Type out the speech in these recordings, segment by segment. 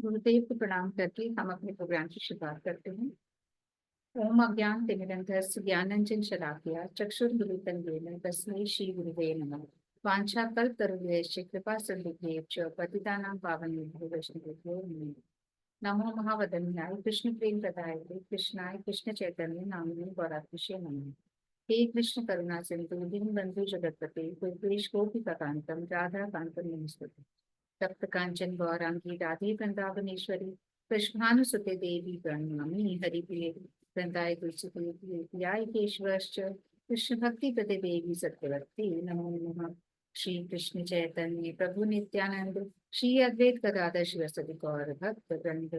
गुरुदेव को प्रणाम करके हम अपने प्रोग्राम की शुरुआत करते हैं। ओम अज्ञान तिमिरंधस्य ज्ञानांजन शलाकया चक्षुर्मिलितं येन तस्मै श्री गुरुवे नमः। वाञ्छाकल्पतरुभ्यश्च कृपा सिन्धुभ्यश्च पतितानां पावनेभ्यो वैष्णवेभ्यो नमो महावदन्याय कृष्ण प्रेम प्रदायते कृष्णाय कृष्ण चैतन्य नामिने गौरात्मसे नमः। हे कृष्ण करुणा सिंधु दीनबंधु जगत्पते गोपेश गोपिकान्तं राधाकान्तं नमस्ते। तप्त कांचन गौरांगी राधे वृंदावनेश्वरी कृष्णानुसुते देवी प्रणमामि हरिप्रिये वृंदाय तुलसीप्रियाय केशवश्च कृष्ण भक्ति प्रदे देवी सत्यवती नमो नमः। श्री कृष्ण चैतन्य प्रभु नित्यानंद श्री अद्वैत गदाधर शिवसदि गौर भक्त वृंद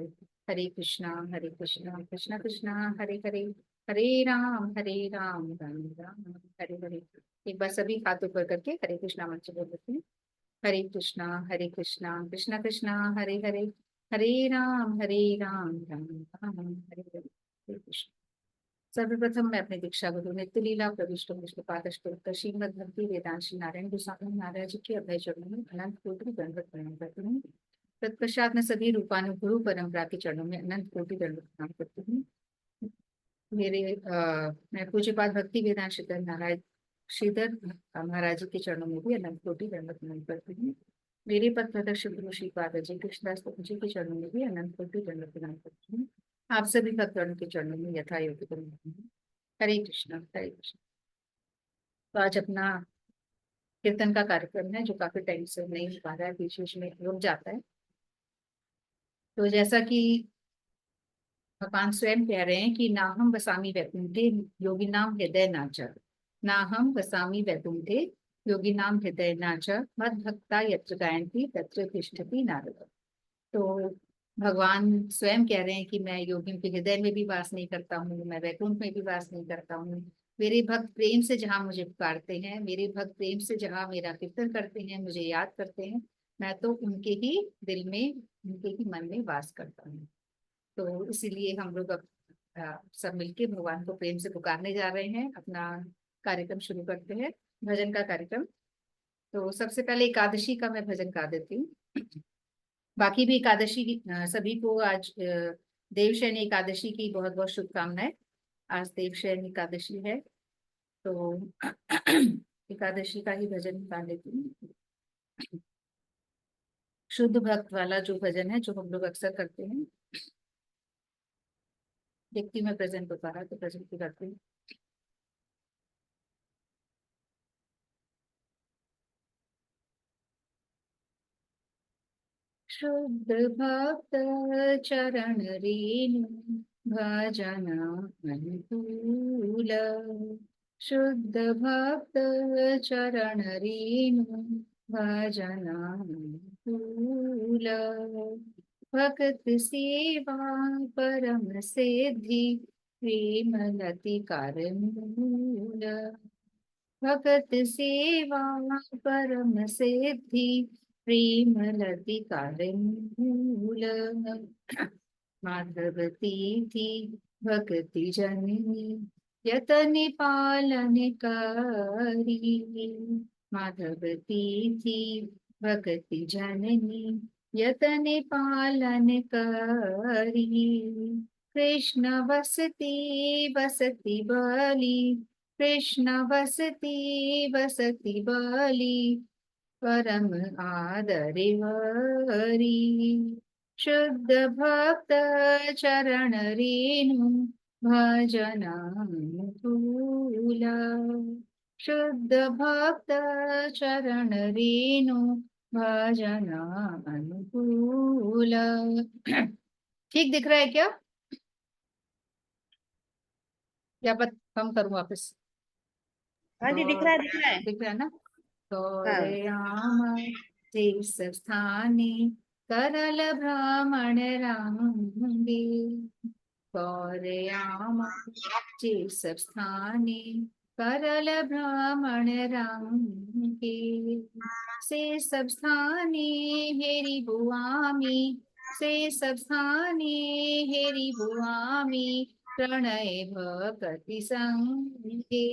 हरे कृष्णा कृष्ण कृष्णा हरे हरे हरे राम राम हरे हरे। एक बार सभी हाथ ऊपर करके हरे कृष्णा मंत्र बोलते हैं। हरे कृष्णा कृष्ण कृष्णा हरे राम राम राम हरे हरे। हरे कृष्ण। सर्वप्रथम मैं अपने दीक्षा गुरु नित्यलीला प्रविष्ट कृष्ण पादस्टोत्तर श्रीमद भक्ति वेदांत श्री नारायण गोस्वामी महाराज जी के अभय चरणों में अनंत कोटि दंडवत प्रणाम करती हूँ। तत्पश्चात मैं सभी रूपानुगुरु परंपरा के चरणों में अनंत कोटि दंडवत प्रणाम करती हूँ। मैं पूज्यपाद भक्ति वेदांत श्रीधर महाराज जी के चरणों में भी अनंत कोटि दंडवत प्रणाम करती हूँ। मेरे पद प्रदर्शक गुरु श्रीपाद अजय कृष्णदास प्रभु जी के चरणों में भी अनंत कोटि दंडवत प्रणाम करती हूँ। आप सभी भक्तगणों के चरणों में यथा योग्य करती हूँ। हरे कृष्ण हरे कृष्ण। तो आज अपना कीर्तन का कार्यक्रम है जो काफी टाइम से नहीं हो पा रहा है, बीच बीच में रुक जाता है। तो जैसा कि भगवान स्वयं कह रहे हैं कि ना हम वसामी वैकुंठे योगी नाम हृदय नाच, ना हम वसामी वैकुंठे योगी नाम हृदय नाच मद भक्ता यत्र गायन्ति तत्र तिष्ठति नारद। तो भगवान स्वयं कह रहे हैं कि मैं योगियों के हृदय में भी वास नहीं करता हूँ, मैं वैकुंठ में भी वास नहीं करता हूँ। मेरे भक्त प्रेम से जहाँ मुझे पुकारते हैं, मेरे भक्त प्रेम से जहाँ मेरा कीर्तन करते हैं, मुझे याद करते हैं, मैं तो उनके ही दिल में, उनके ही मन में वास करता हूँ। तो इसीलिए हम लोग अब सब मिलके भगवान को प्रेम से पुकारने जा रहे हैं। अपना कार्यक्रम शुरू करते हैं, भजन का कार्यक्रम। तो सबसे पहले एकादशी का मैं भजन गा देती हूँ। बाकी भी एकादशी सभी को आज देवशयनी एकादशी की बहुत बहुत शुभकामनाएं। आज देवशयनी एकादशी है तो एकादशी का ही भजन गा लेती हूँ। शुद्ध भक्त वाला जो भजन है जो हम लोग अक्सर करते हैं। देखती मैं प्रेजेंट हो पा रहा तो प्रेजेंट भी करती हूँ। शुद्ध भक्त चरण रेणु भजन अनुकूल। शुद्ध भक्त चरण रेणु भजन अनुकूल। भक्त सेवा परम सिद्धि प्रेम लति कारमूल। भगत सेवा परम सिद्धि प्रेम लति कारमूल। माधवती थी भक्ति जननी यतन पालन करी। माधवती थी भक्ति जननी यतन पालन करी। कृष्ण बसती बसती बली कृष्ण बसती बसती बली परम आदरि वरी। शुद्ध भक्त चरण रेणु भजन अनुकूल। शुद्ध भक्त चरण रेणु भजन अनुकूल। ठीक दिख रहा है क्या, या बत कम करूं वापस? हाँ जी, दिख तो रहा है, दिख रहा है। दिख रहा है ना? हाँ। गौरयाम तीर्थ स्थाने करल ब्राह्मण रांगे। गौरयाम तीर्थ स्थाने करल ब्राह्मण रांगे। से सब स्थाने हेरी बुआमी से सब स्थाने हेरी बुआमी प्रणय भक्ति संगे।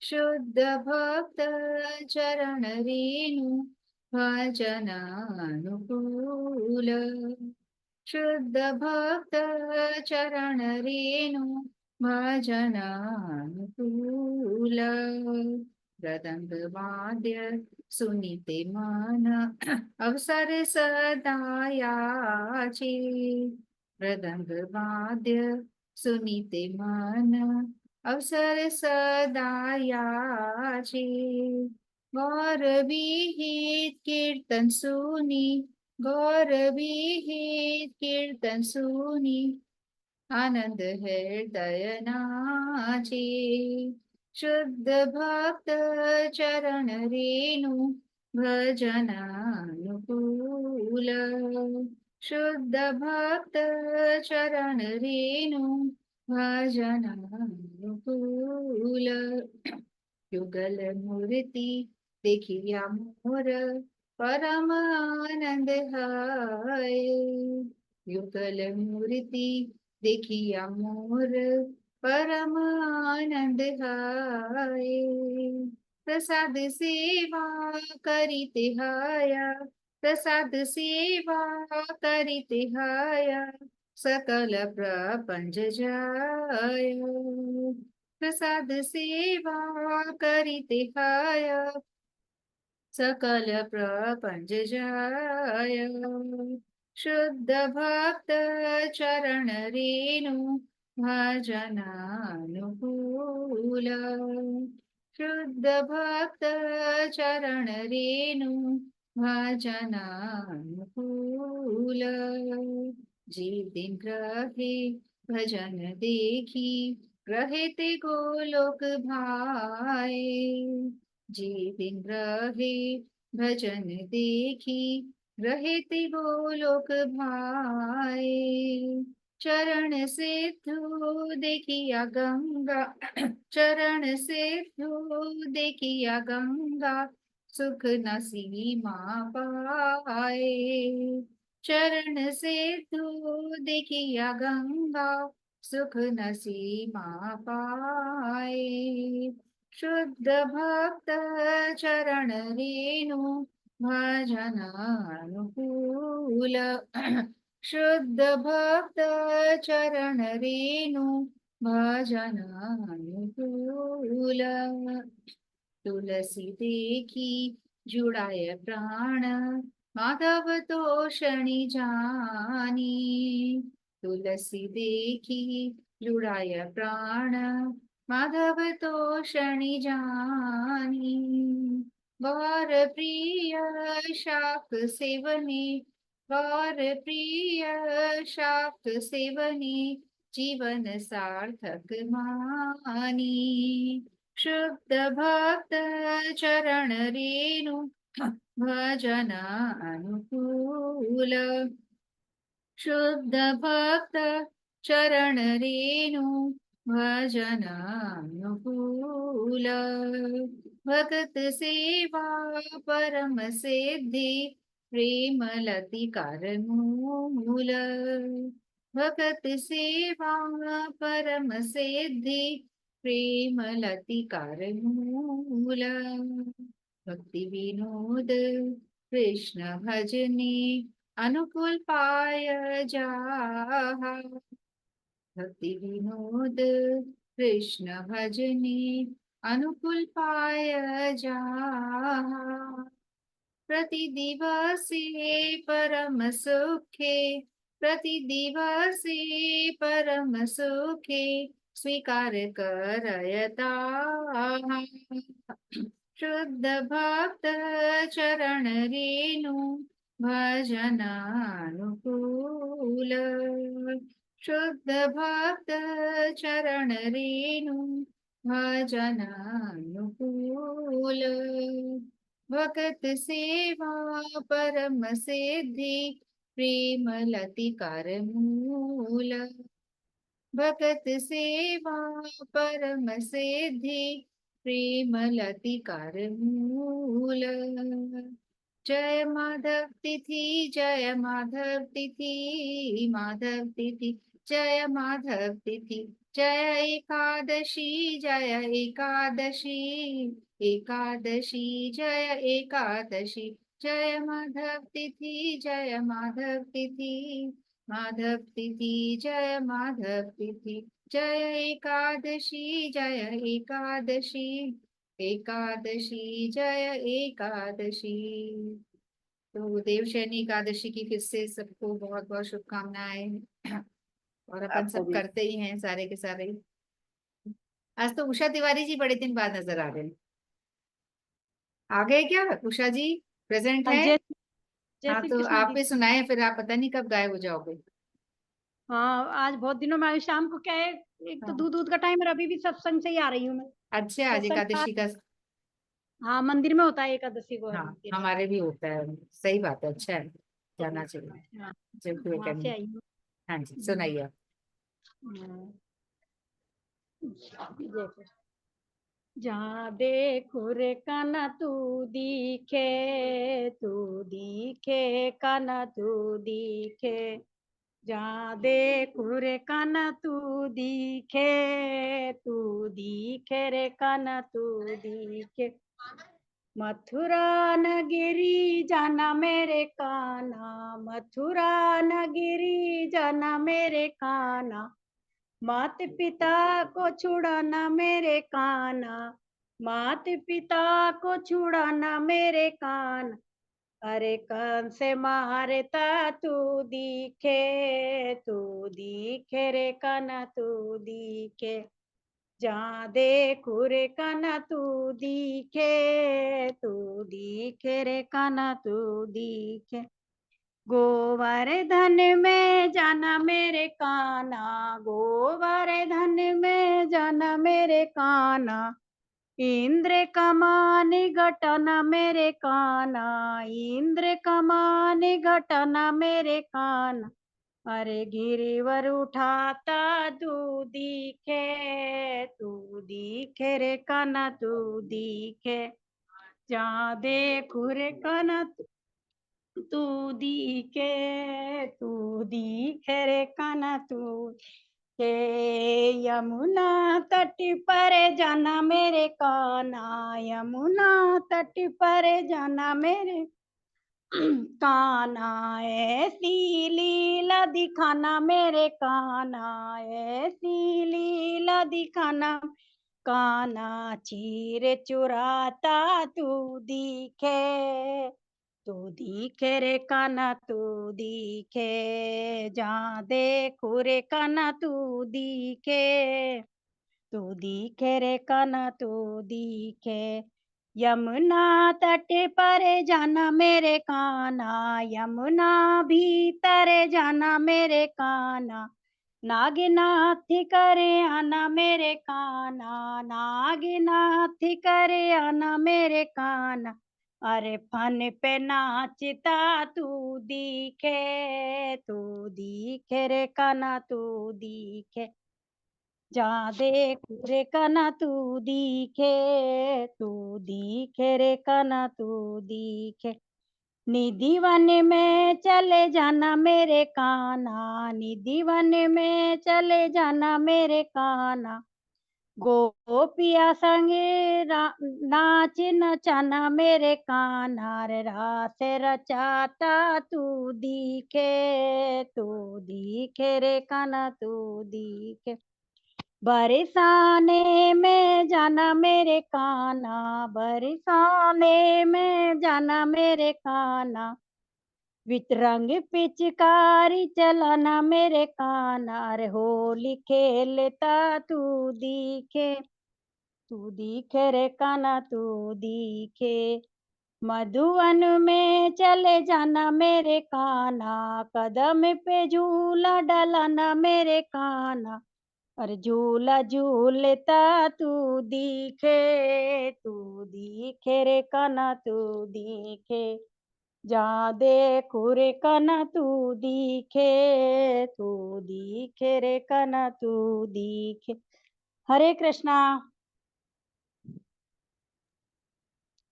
शुद्ध भक्त चरण रेणु भजन अनुकूल। शुद्ध भक्त चरण रेणु भजनानुकूल मृदंग वाद्य सुनीते मन अवसर सदा याचे मृदंग वाद्य सुनीते मन अवसर सदा याचे गौर विहित कीर्तन सुनी गौर विहित कीर्तन सुनी आनंद हृदय नाचे शुद्ध भक्त चरण रेणु भजनानुकूल शुद्ध भक्त चरण रेणु भजनानुकूल युगल मूर्ति देखिया मोर परम आनंद है युगल मूर्ति देखिया मोर परम आनंद है प्रसाद सेवा करिते हया प्रसाद सेवा करिते हया सकल प्रपंच जाय प्रसाद सेवा करिते हया सकल प्रपंच जाय शुद्ध भक्त चरण रेणु भजनानुकूल शुद्ध भक्त चरण रेणु भजनानुकूल जी दिन ग्रहे भजन देखी ग्रहे ते गोलोक भाए जी दिन रहे भजन देखी रहे ते गोलोक भाए चरण सिद्धू देखिया गंगा चरण सिद्धू देखिया गंगा सुख न सीमा पाए चरण सिद्धू देखिया गंगा सुख न सीमा पाए शुद्ध भक्त चरण रेणु भजनानुकूल शुद्ध भक्त चरण रेणु भजनानुकूल तुलसी देखी जुड़ाय प्राण माधव तोषणी जानी तुलसी देखी जुड़ाय प्राण माधव तोषणी जानी गौर प्रिय शाक सेवने गौर प्रिय शाक सेवने जीवन सार्थक मानी शुद्ध भक्त चरण रेणु भजन अनुकूल शुद्ध भक्त चरण रेणु भजनानुकूल भगत सेवा परम सिद्धि प्रेम लति मूल भगत सेवा परम सिद्धि प्रेम लति मूल भक्ति विनोद कृष्ण भजने अनुकूल पाय जाहा भक्ति विनोद कृष्ण भजने अनुकूल पाय जाहा प्रति दिवसे परम सुखे प्रति दिवसे परम सुखे स्वीकार करयता शुद्ध भक्त चरण रेणु भजनानुकूल शुद्ध भक्त चरण रेणु भजनानुकूल भगत सेवा परम सिद्धि प्रेम लति मूल भगत सेवा परम सिद्धि प्रेम लति मूल जय माधव तिथि जय माधव तिथि माधव तिथि जय माधव तिथि जय एकादशी जय एकादशी एकादशी जय एकादशी जय माधव तिथि माधव तिथि जय माधव तिथि, जय एकादशी जय एकादशी, एकादशी जय एकादशी। तो देवशयनी एकादशी की फिर से सबको बहुत बहुत शुभकामनाएं। और अपन आपको सब भी। करते ही हैं सारे के सारे। आज तो उषा तिवारी जी बड़े दिन बाद नजर आ गए। आ गए क्या उषा जी? प्रेजेंट हाँ, है? जय हाँ श्री तो कृष्णा आप दी। भी सुनाए, फिर आप पता नहीं कब गायब हो जाओगे। हाँ, आज बहुत दिनों में आई। शाम को क्या है, एक तो हाँ। दूध दूध का टाइम, और अभी भी सत्संग से ही आ रही हूँ मैं। अच्छा, आज सत्संग एकादशी का। हाँ, मंदिर में होता है एकादशी को हर हाँ, दिन। हमारे भी होता है। सही बात है, अच्छा है, जाना चाहिए। हाँ, जल्दी वहां से करनी। आई हूँ। हाँ जी, हम्म, सुनाइए आप। हाँ, देखो। जहाँ देखो रे काना तू दिखे काना तू दिखे। जहाँ देखो रे काना तू दिखे रे काना तू दिखे। मथुरा नगरी जाना मेरे काना, मथुरा नगरी जाना मेरे काना। मात पिता को छुड़ाना मेरे काना, मात पिता को छुड़ाना मेरे कान। अरे कान से मारता तू दिखे रे काना तू दिखे। जहाँ देखो रे काना तू दिखे रे काना तू दिखे। गोवर्धन में जाना मेरे काना, गोवर्धन में जाना मेरे काना। इंद्र कमानी घटना मेरे काना, इंद्र कमानी घटना मेरे काना। अरे गिरिवर उठाता तू दिखे रे काना तू दिखे। जहाँ देखो रे काना तू दिखे रे काना तू के। यमुना तट पर जाना मेरे काना, यमुना तट पर जाना मेरे काना। ऐसी लीला दिखाना मेरे काना, ऐसी लीला दिखाना काना। चीर चुराता तू दिखे रे काना तू दिखे। जहाँ देखो रे काना तू दिखे रे काना तू दिखे। यमुना तट पर जाना मेरे काना, यमुना भीतर जाना मेरे काना। नागनाथ करे आना मेरे काना, नागनाथ करे आना मेरे काना। अरे फन पे नाचता तू दिखे रे काना तू दिखे। जहाँ देखो रे काना तू दिखे रे काना तू दिखे। निधि वन में चले जाना मेरे काना, निधि वन में चले जाना मेरे काना। गोपिया संगे नाच नचाना मेरे काना। रे रास रचाता तू दिखे रे काना तू दिखे। बरसाने में जाना मेरे काना, बरसाने में जाना मेरे काना। वितरंग पिचकारी चलाना मेरे काना। रे होली खेलता तू दिखे रे काना तू दिखे। मधुवन में चले जाना मेरे काना, कदम पे झूला डलाना मेरे काना। अरे झूला झूलता तू दिखे रे काना तू दिखे। जहाँ देखो रे काना तू दिखे रे काना तू दिखे। हरे कृष्णा।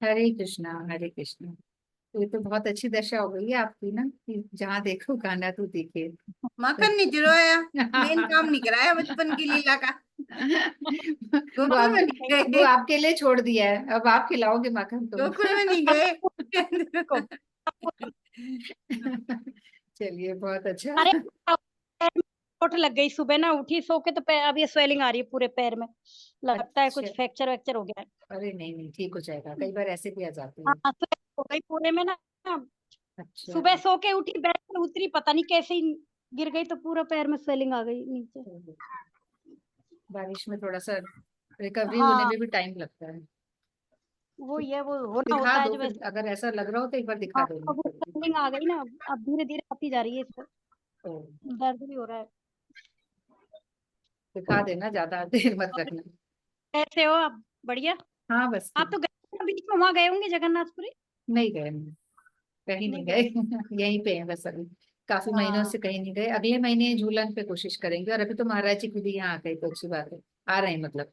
हरे कृष्णा हरे कृष्णा। तो ये तो बहुत अच्छी दशा हो गई है आपकी ना, कि जहाँ देखो गाना तो दिखे। तो माखन नहीं चुराया, मेन काम नहीं कराया बचपन की लीला का। वो गोकुल आप में नहीं वो गए, आपके लिए छोड़ दिया है, अब आप खिलाओगे माखन तो। गोकुल में नहीं गए। को- चलिए बहुत अच्छा। अरे लग गई सुबह ना, उठी सो के तो अब ये स्वेलिंग आ रही है पूरे पैर में, लगता है कुछ अच्छा, फ्रैक्चर वैक्चर हो गया है। अरे नहीं नहीं, ठीक हो जाएगा, कई बार ऐसे भी आ जाती है। हाँ swelling हो गई पूरे में ना, अच्छा। सुबह सो के उठी, बेड पे उतरी, पता नहीं कैसे ही गिर गई, तो पूरा पैर में स्वेलिंग आ गई नीचे। बारिश में थोड़ा सा रिकवरी होने हाँ में भी टाइम लगता है। वो ये वो होना दिखा होता है दो जो फिर, वैसे। अगर ऐसा लग रहा हो तो एक बार दिखा हाँ देना अब वो फिर भी। स्वेलिंग आ गई ना, अब धीरे धीरे आती जा रही है इसको, तो दर्द भी हो रहा है। दिखा देना, ज्यादा देर मत और रखना। कैसे हो आप? बढ़िया। हाँ बस आप ठीक। तो गए बीच में, वहां गए होंगे जगन्नाथपुरी? नहीं गए हम, कहीं नहीं नहीं गए। गए। यहीं पे हैं बस अभी। काफी महीनों हाँ से कहीं नहीं गए, अगले महीने झूलन पे कोशिश करेंगे। और अभी तो महाराज जी खुद ही यहाँ आ गए, तो अच्छी बात है, आ रहे हैं मतलब।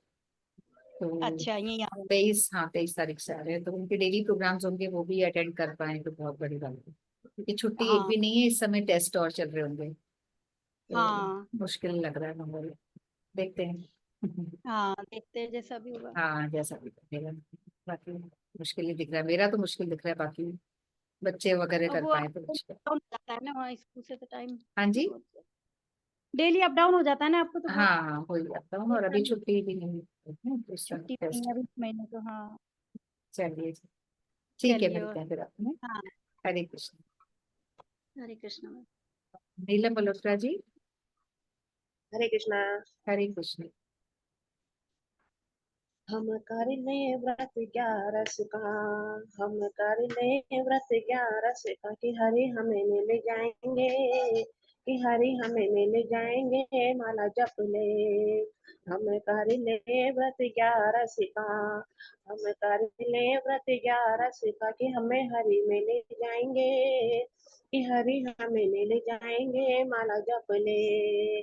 तो अच्छा, यही आ रहे 23, हाँ 23 तारीख से आ रहे हैं, तो उनके डेली प्रोग्राम्स होंगे, वो भी अटेंड कर पाए तो बहुत बड़ी बात है। क्योंकि हैं। छुट्टी एक हाँ भी नहीं है इस समय, टेस्ट और चल रहे होंगे, तो हाँ मुश्किल लग रहा है माहौल। देखते हैं। हाँ, देखते हैं जैसा भी होगा। हाँ जैसा भी लगेगा। बाकी मुश्किल ही दिख रहा है, मेरा तो मुश्किल दिख रहा है, बाकी बच्चे वगैरह अब कर वो पाए तो अच्छा। डाउन हो जाता है ना वहाँ स्कूल से, तो टाइम हाँ जी। बहुत डेली अप डाउन हो जाता है ना आपको, तो बहुत हाँ हाँ हो ही जाता हूँ, इस और अभी टाइम छुट्टी भी नहीं है तो इस समय छुट्टी भी नहीं टेस्ट। है अभी इस महीने, तो हाँ। चलिए ठीक है, चलिए और मिलते हैं फिर अपने। हाँ, हरे कृष्ण। हरे कृष्ण मैम। नीलम मल्होत्रा जी। हरे कृष्णा। हरे कृष्ण। हम कर ले व्रत 11 का, हम कर ले व्रत 11 का, कि हरि हमें मिल जाएंगे, कि हरि हमें मिल जाएंगे, माला जप ले। हम कर ले व्रत 11 का, हम कर ले व्रत 11 का, कि हमें हरि मिल जाएंगे, कि हरि हमें मिल जाएंगे, माला जप ले।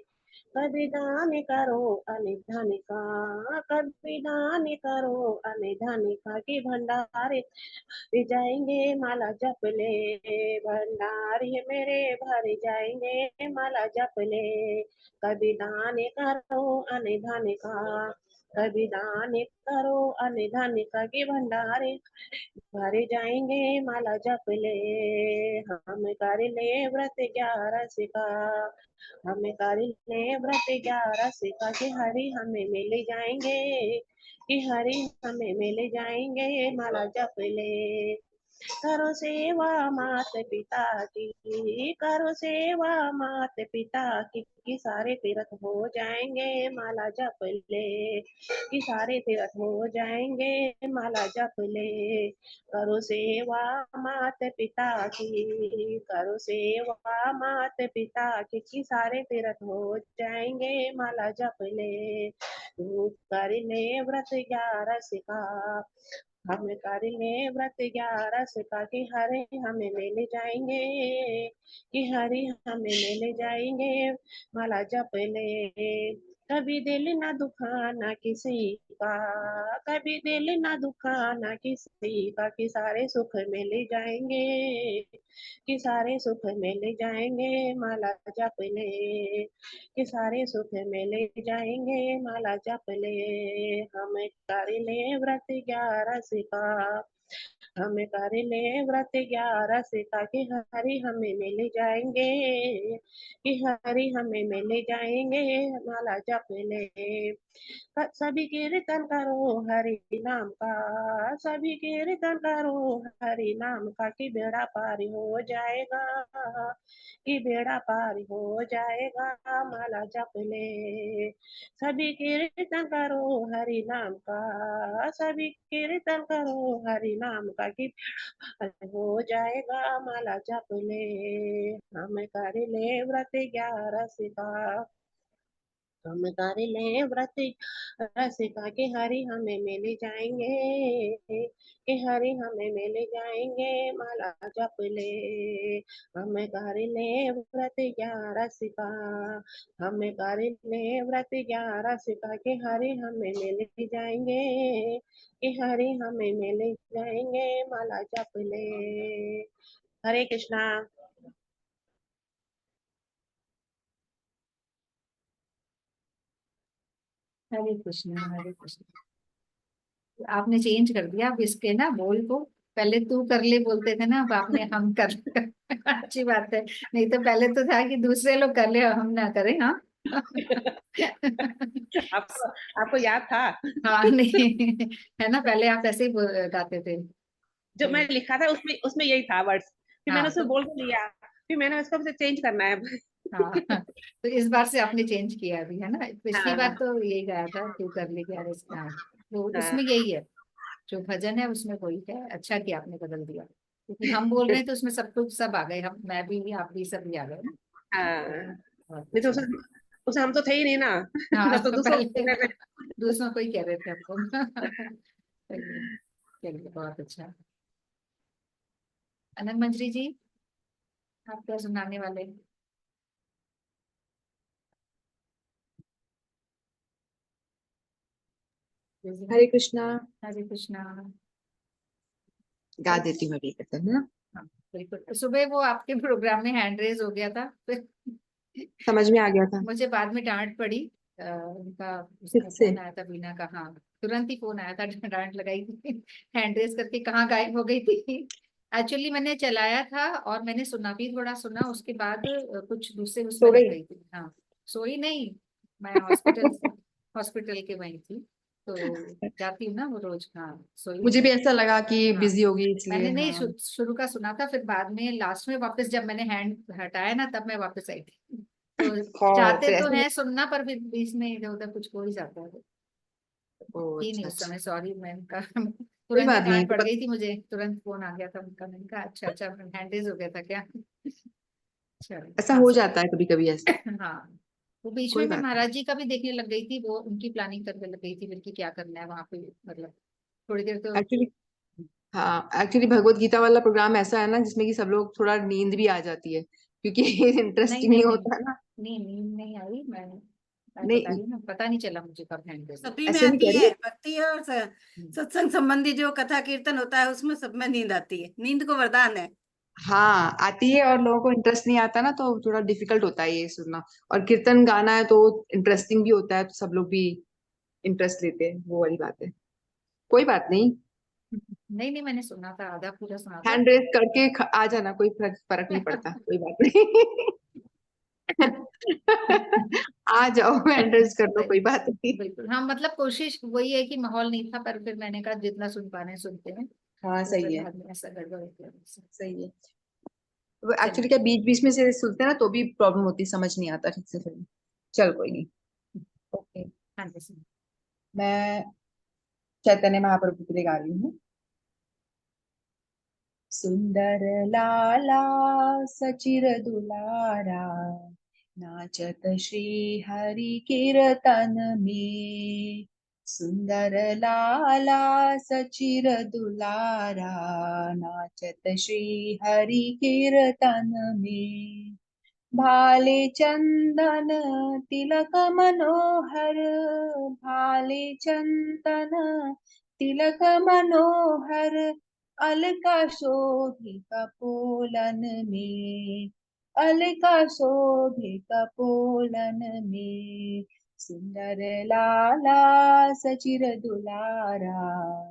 कभी दान करो अनिधन का, कभी दान करो अनिधन का, कि भंडारे भर जाएंगे, माला जप ले। भंडारी मेरे भर जाएंगे, माला जप ले। कभी दान करो अनिधन का, कभी दान करो अनिधन का, कि भंडारे भरे जाएंगे, माला जप ले। हम कर ले व्रत 11 का, हम कर ले व्रत 11 का, कि हरि हमें मिल जाएंगे, कि हरि हमें मिल जाएंगे, माला जप ले। करो सेवा मात पिता की, करो सेवा मात पिता की, कि सारे तीर्थ हो जाएंगे, माला जप ले। कि सारे तीर्थ हो जाएंगे, माला जप ले। करो सेवा मात पिता की, करो सेवा मात पिता की, कि सारे तीर्थ हो जाएंगे, माला जप ले। तू कर ले व्रत 11 का, हम कर ले व्रत 11 का, कि हरे हमें मिल जाएंगे, कि हरि हमें मिल जाएंगे, माला जप ले। कभी दिल न दुखाना किसी का, कभी दिल न दुखाना किसी का, कि सारे सुख मिल जाएंगे, कि सारे सुख मिल जाएंगे, माला जप ले। कि सारे सुख मिल जाएंगे, माला जप ले। हम कर ले व्रत 11 का, हम कर ले व्रत 11 का, कि हरि हमें मिल जाएंगे, कि हरि हमें मिल जाएंगे, माला जप ले। सभी कीर्तन करो हरि नाम का, सभी कीर्तन करो हरि नाम का, कि बेड़ा पार हो जाएगा, कि बेड़ा पार हो जाएगा, माला जप ले। सभी कीर्तन करो हरि नाम का, सभी कीर्तन करो हरि नाम का, कि बेड़ा पार हो जाएगा, माला जप ले। हम कर ले व्रत 11 का, हम कर ले व्रत रसिका, के हरि हमें मिल जाएंगे, के हरि हमें मिल जाएंगे, माला जप ले। हम कर ले व्रत 11 का, हम कर ले व्रत 11 का, के हरि हमें मिल जाएंगे, के हरि हमें मिल जाएंगे, माला जप ले। हरे कृष्णा। हरे कृष्ण हरे कृष्ण। आपने चेंज कर दिया अब इसके ना बोल को, पहले तू कर ले बोलते थे ना, अब आपने हम कर। अच्छी बात है, नहीं तो पहले तो था कि दूसरे लोग कर ले हम ना करें। हाँ आपको आपको याद था? हाँ नहीं, है ना, पहले आप ऐसे ही गाते थे जो तो। मैं लिखा था उसमें उसमें यही था वर्ड्स, फिर मैंने हाँ उसमें तो, बोल के लिया, फिर मैंने उसको चेंज करना है। हाँ तो इस बार से आपने चेंज किया अभी, है ना, पिछली बार हाँ तो यही गाया था, तू कर ले प्यार हाँ, तो हाँ उसमें यही है, जो भजन है उसमें वही है, अच्छा किया आपने बदल दिया, क्योंकि हम बोल रहे हैं तो उसमें सब कुछ सब आ गए, हम मैं भी आप भी सब भी आ गए ना, हाँ। तो बहुत नहीं तो अच्छा है। उसे हम तो थे ही नहीं ना। हाँ सब तो तो दूसरों को पहले बोल रहे थे। दूसरों को ही कह रहे थे हमको। चलिए, चलिए बहुत अच्छा। अनंत मंजरी जी, आप क्या सुनाने वाले? हरे कृष्णा। हरे कृष्णा। गा देती हूँ अभी कहते हैं ना। हाँ बिल्कुल, सुबह वो आपके प्रोग्राम में हैंड रेज हो गया था, फिर समझ में आ गया था। मुझे बाद में डांट पड़ी, उनका उसमें किससे? फोन आया था बीना का, हाँ तुरंत ही फोन आया था, डांट लगाई थी, हैंड रेज करके कहाँ गायब हो गई थी। एक्चुअली मैंने चलाया था और मैंने सुना भी, थोड़ा सुना, उसके बाद कुछ दूसरे उसमें सो लग गई। गई थी, हाँ सोई नहीं, मैं हॉस्पिटल हॉस्पिटल के वहीं थी, तो जाती हूँ ना वो रोज, हाँ सोई मुझे नहीं। भी ऐसा लगा कि हाँ बिजी होगी इसलिए। मैंने नहीं हाँ। शुरू का सुना था, फिर बाद में लास्ट में वापस जब मैंने हैंड हटाया ना, तब मैं वापस आई थी, तो हाँ चाहते फिर तो ऐसे। है सुनना, पर फिर बीच में इधर उधर कुछ हो ही जाता है, ओ थी नहीं अच्छा उस अच्छा। समय, सॉरी, मैं उनका कोई तुरंत ही बात नहीं डांट तो पड़ गई थी मुझे, तुरंत फोन आ गया था उनका, मैंने कहा अच्छा अच्छा, हैंडेज हो गया था क्या? चलो ऐसा हाँ हो सर। जाता है कभी कभी ऐसा। हाँ वो बीच में कोई मैं बात नहीं। महाराज जी का भी देखने लग गई थी, वो उनकी प्लानिंग करने लग गई थी फिर कि क्या करना है वहां पे, मतलब थोड़ी देर तो। एक्चुअली हाँ, एक्चुअली भगवत गीता वाला प्रोग्राम ऐसा है ना जिसमें कि सब लोग थोड़ा नींद भी आ जाती है क्योंकि नहीं इंटरेस्टिंग नहीं नहीं नहीं, होता है ना। नहीं नींद नहीं आई, मैं बता नहीं, रही हूँ ना, पता नहीं चला मुझे कब हैंड हो सभी में ऐसे नहीं आती कह है रही। भक्ति और गई। सत्संग संबंधी जो कथा कीर्तन होता है उसमें सब में नींद आती है, नींद को वरदान है। हाँ आती है, और लोगों को इंटरेस्ट नहीं आता ना तो थोड़ा डिफिकल्ट होता है ये सुनना। और कीर्तन गाना है तो इंटरेस्टिंग भी होता है तो सब लोग भी इंटरेस्ट लेते हैं, वो वाली बात है। कोई बात नहीं। नहीं नहीं, मैंने सुना था, आधा पूरा सुना था। हैंड रेस करके आ जाना, कोई फर्क फर्क नहीं पड़ता, कोई बात नहीं। आ जाओ, हैंड रेस कर लो, कोई बात नहीं। बिल्कुल हाँ, मतलब कोशिश वही है कि माहौल नहीं था, पर फिर मैंने कहा जितना सुन पा रहे हैं सुनते हैं, हाँ तो फिर सही है। बाद में ऐसा गड़बड़ हो गया मुझसे। सही है। वो चलिए। एक्चुअली क्या बीच बीच में से सुनते हैं ना तो भी प्रॉब्लम होती है, समझ नहीं आता ठीक से फिर। चल कोई नहीं। ओके। हाँ जी सुनिए। मैं चैतन्य महाप्रभु के लिए गा रही हूँ। सुंदर लाला सचिर दुलारा, नाचत श्री हरि कीर्तन में। सुंदर लाला सचिर दुलारा, नाचत श्री हरि कीर्तन में। भाले चंदन तिलक मनोहर, भाले चंदन तिलक मनोहर, अलका शोभि कपोलन में, अलका शोभि कपोलन में। सुंदर लाला सचिर दुलारा,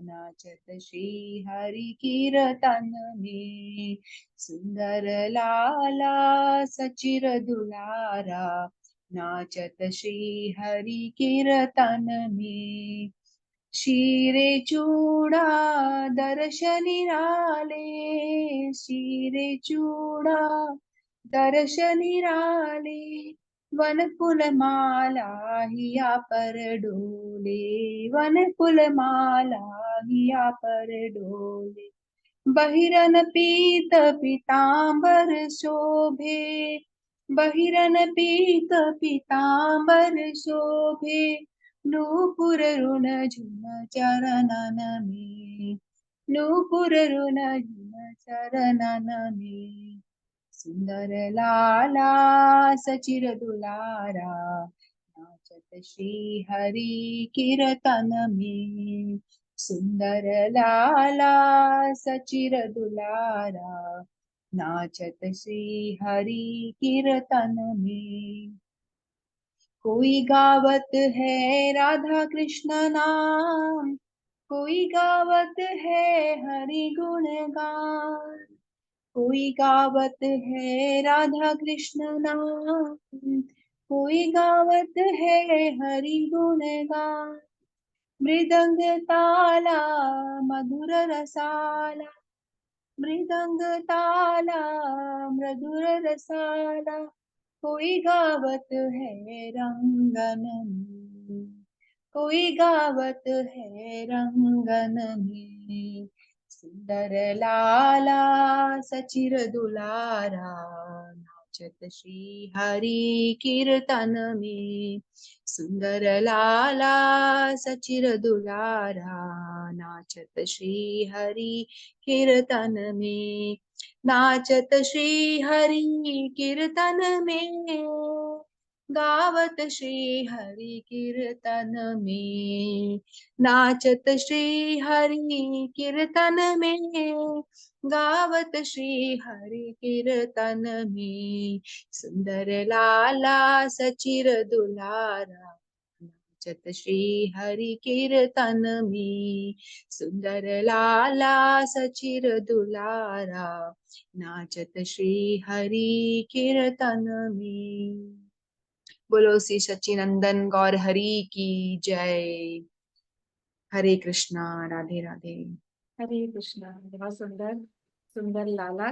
नाचत श्री हरि कीर्तन में। सुंदर लाला सचिर दुलारा, नाचत श्री हरि कीर्तन में। शिरे चूड़ा दर्शन निराले, शिरे चूड़ा दर्शन निराले, वन फूल माला हिया पर डोले, वन फूल माला हिया पर डोले। बहिरन पीत पीतांबर शोभे, बहिरन पीत पीतांबर शोभे, नूपुर रुण झुन चरणन में, नूपुर रुण झुन चरणन में। सुंदर लाला सचिर दुलारा, नाचत श्री हरि कीर्तन में। सुंदर लाला सचिर दुलारा, नाचत श्री हरि कीर्तन में। कोई गावत है राधा कृष्ण नाम, कोई गावत है हरि गुण गान, कोई गावत है राधा कृष्ण नाम, कोई गावत है हरि गुण गान, मृदंग ताला मधुर रसाला, मृदंग ताला मधुर रसाला, कोई गावत है रंगन में, कोई गावत है रंगन में, सुंदर लाला सचिर दुलारा, नाचत श्री हरि कीर्तन में, सुंदर लाला सचिर दुलारा, नाचत श्री हरि कीर्तन में, नाचत श्री हरि कीर्तन में, गावत श्री हरि कीर्तन में, नाचत श्री हरि कीर्तन में, गावत श्री हरि कीर्तन में, सुंदर लाला सचिर दुलारा, नाचत श्री हरि कीर्तन में, सुंदर लाला सचिर दुलारा, नाचत श्री हरि कीर्तन में। बोलो श्री सच्चिनंदन गौर हरि की जय। हरे कृष्णा, राधे राधे। हरे कृष्णा। बहुत सुंदर, सुंदर लाला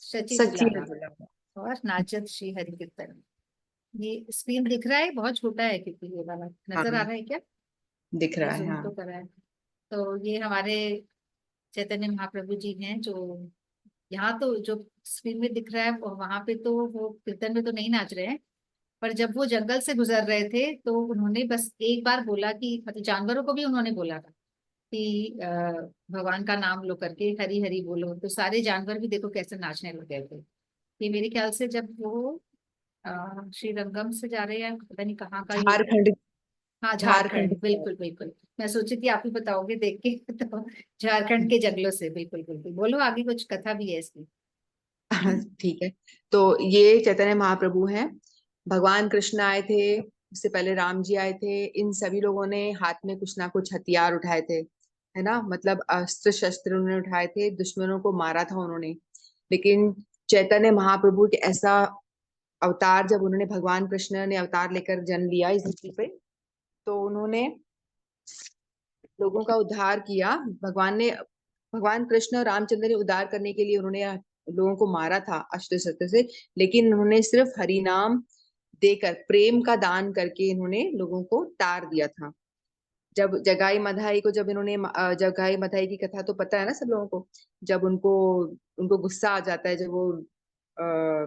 शचि सच्ची दुलारा और नाचत श्री हरि कीर्तन। ये स्क्रीन दिख रहा है, बहुत छोटा है क्योंकि ये वाला नजर आ हाँ रहा है क्या? दिख रहा है। जूम हाँ तो करा है। तो ये हमारे चैतन्य महाप्रभु जी हैं, जो यहाँ तो जो स्क्रीन में दिख रहा है वहां पे तो वो कीर्तन में तो नहीं नाच रहे हैं, पर जब वो जंगल से गुजर रहे थे तो उन्होंने बस एक बार बोला कि मतलब जानवरों को भी उन्होंने बोला था कि भगवान का नाम लो करके हरी हरी बोलो, तो सारे जानवर भी देखो कैसे नाचने लग गए थे। ये मेरे ख्याल से जब वो श्री रंगम से जा रहे हैं, पता नहीं कहाँ का ये। झारखंड, हाँ झारखंड। झारखंड, बिल्कुल बिल्कुल। मैं सोची थी आप ही बताओगे देख के तो झारखंड के जंगलों से, बिल्कुल बिल्कुल। बोलो आगे, कुछ कथा भी है इसकी। ठीक है। तो ये चैतन्य महाप्रभु हैं। भगवान कृष्ण आए थे, उससे पहले राम जी आए थे। इन सभी लोगों ने हाथ में कुछ ना कुछ हथियार उठाए थे, है ना, मतलब अस्त्र शस्त्र उन्होंने उठाए थे, दुश्मनों को मारा था उन्होंने। लेकिन चैतन्य महाप्रभु के ऐसा अवतार, जब उन्होंने भगवान कृष्ण ने अवतार लेकर जन्म लिया इस धरती पे, तो उन्होंने लोगों का उद्धार किया। भगवान कृष्ण और रामचंद्र ने उद्धार करने के लिए उन्होंने लोगों को मारा था अस्त्र शस्त्र से, लेकिन उन्होंने सिर्फ हरि नाम देकर, प्रेम का दान करके इन्होंने लोगों को तार दिया था। जब जगाई मधाई को, जब इन्होंने जगाई मधाई की कथा तो पता है ना सब लोगों को। जब उनको उनको गुस्सा आ जाता है, जब वो अः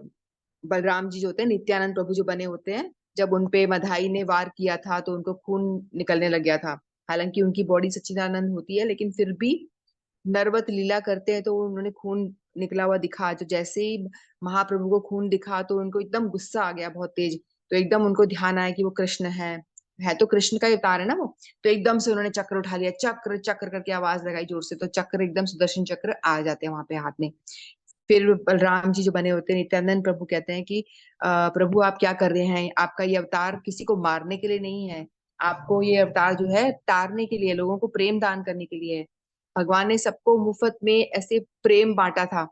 बलराम जी जो होते हैं, नित्यानंद प्रभु जो बने होते हैं, जब उनपे मधाई ने वार किया था तो उनको खून निकलने लग गया था। हालांकि उनकी बॉडी सच्चिदानंद होती है, लेकिन फिर भी नरवत लीला करते हैं तो उन्होंने खून निकला हुआ दिखा। जो जैसे ही महाप्रभु को खून दिखा तो उनको एकदम गुस्सा आ गया बहुत तेज। तो एकदम उनको ध्यान आया कि वो कृष्ण है तो कृष्ण का ही अवतार है ना वो। तो एकदम से उन्होंने चक्र उठा लिया, चक्र चक्र करके आवाज लगाई जोर से, तो चक्र एकदम सुदर्शन चक्र आ जाते हैं वहां पे हाथ में। फिर बलराम जी जो बने होते हैं, नित्यानंद प्रभु कहते हैं कि प्रभु आप क्या कर रहे हैं, आपका ये अवतार किसी को मारने के लिए नहीं है, आपको ये अवतार जो है तारने के लिए, लोगों को प्रेम दान करने के लिए है। भगवान ने सबको मुफ्त में ऐसे प्रेम बांटा था,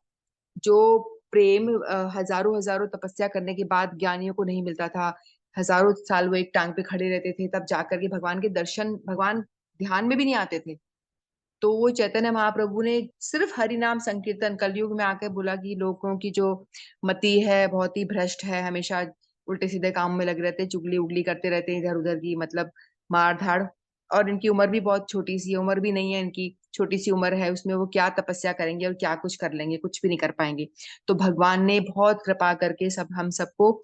जो प्रेम हजारों हजारों तपस्या करने के बाद ज्ञानियों को नहीं मिलता था। हजारों साल वो एक टांग पे खड़े रहते थे, तब जाकर के भगवान के दर्शन, भगवान ध्यान में भी नहीं आते थे। तो वो चैतन्य महाप्रभु ने सिर्फ हरि नाम संकीर्तन कलयुग में आकर बोला कि लोगों की जो मति है बहुत ही भ्रष्ट है, हमेशा उल्टे सीधे काम में लगे रहते हैं, चुगली उगली करते रहते हैं इधर उधर की, मतलब मार धाड़। और इनकी उम्र भी बहुत छोटी सी उम्र भी नहीं है, इनकी छोटी सी उम्र है, उसमें वो क्या तपस्या करेंगे और क्या कुछ कर लेंगे, कुछ भी नहीं कर पाएंगे। तो भगवान ने बहुत कृपा करके सब हम सबको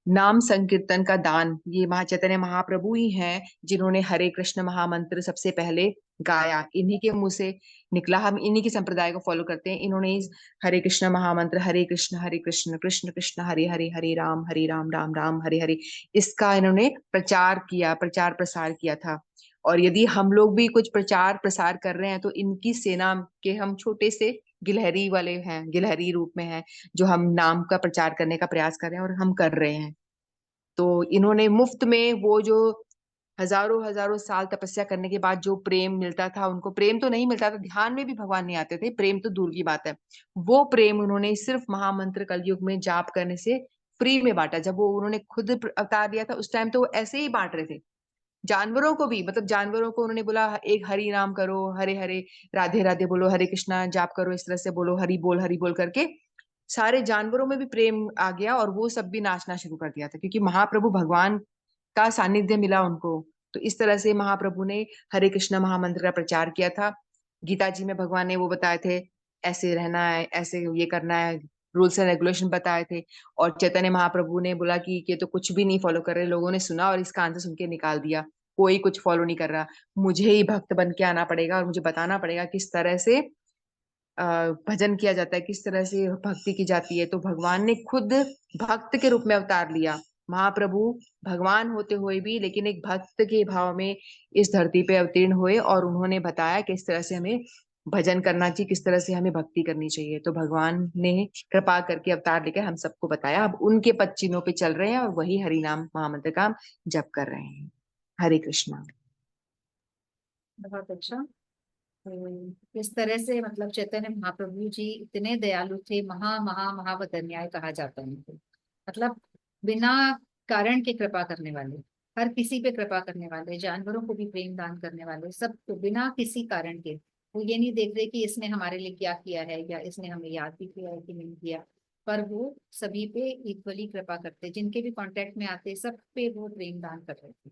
नाम संकीर्तन का दान, ये चैतन्य महाप्रभु ही हैं जिन्होंने हरे कृष्ण महामंत्र सबसे पहले गाया, इन्हीं के मुंह से निकला। हम इन्हीं के संप्रदाय को फॉलो करते हैं। इन्होंने इस हरे कृष्ण महामंत्र, हरे कृष्ण कृष्ण कृष्ण हरे हरे, हरे राम राम राम हरे हरे, इसका इन्होंने प्रचार किया, प्रचार प्रसार किया था। और यदि हम लोग भी कुछ प्रचार प्रसार कर रहे हैं तो इनकी सेना के हम छोटे से गिलहरी वाले हैं, गिलहरी रूप में हैं, जो हम नाम का प्रचार करने का प्रयास कर रहे हैं और हम कर रहे हैं। तो इन्होंने मुफ्त में वो जो हजारों हजारों साल तपस्या करने के बाद जो प्रेम मिलता था, उनको प्रेम तो नहीं मिलता था, ध्यान में भी भगवान नहीं आते थे, प्रेम तो दूर की बात है, वो प्रेम उन्होंने सिर्फ महामंत्र कलयुग में जाप करने से फ्री में बांटा। जब वो उन्होंने खुद अवतार लिया था उस टाइम तो वो ऐसे ही बांट रहे थे जानवरों को भी, मतलब जानवरों को उन्होंने बोला एक हरि नाम करो, हरे हरे, राधे राधे बोलो, हरे कृष्णा जाप करो, इस तरह से बोलो, हरि बोल करके सारे जानवरों में भी प्रेम आ गया और वो सब भी नाचना शुरू कर दिया था, क्योंकि महाप्रभु भगवान का सानिध्य मिला उनको। तो इस तरह से महाप्रभु ने हरे कृष्णा महामंत्र का प्रचार किया था। गीता जी में भगवान ने वो बताए थे, ऐसे रहना है, ऐसे ये करना है, रूल्स एंड रेगुलेशन बताए थे। और चैतन्य महाप्रभु ने बोला कि ये तो कुछ भी नहीं फॉलो कर रहे। लोगों ने सुना और इसका आंसर सुन के निकाल दिया, कोई कुछ फॉलो नहीं कर रहा, मुझे ही भक्त बन के आना पड़ेगा और मुझे बताना पड़ेगा किस तरह से भजन किया जाता है, किस तरह से भक्ति की जाती है। तो भगवान ने खुद भक्त के रूप में अवतार लिया। महाप्रभु भगवान होते हुए भी लेकिन एक भक्त के भाव में इस धरती पे अवतीर्ण हुए और उन्होंने बताया किस तरह से हमें भजन करना चाहिए, किस तरह से हमें भक्ति करनी चाहिए। तो भगवान ने कृपा करके अवतार लेकर हम सबको बताया। अब उनके पद चिन्हों पे चल रहे हैं और वही हरि नाम महामंत्र का जप कर रहे हैं। हरे कृष्णा। बहुत अच्छा। इस तरह से मतलब चैतन्य महाप्रभु जी इतने दयालु थे, महावदन्याय कहा जाता है उनको। मतलब बिना कारण के कृपा करने वाले, हर किसी पे कृपा करने वाले, जानवरों को भी प्रेम दान करने वाले, सबको बिना किसी कारण के। वो ये नहीं देख रहे कि इसने हमारे लिए क्या किया है या इसने हमें याद भी किया है कि नहीं किया, पर वो सभी पे इक्वली कृपा करते, जिनके भी कांटेक्ट में आते सब पे वो प्रेम दान कर रहे थे।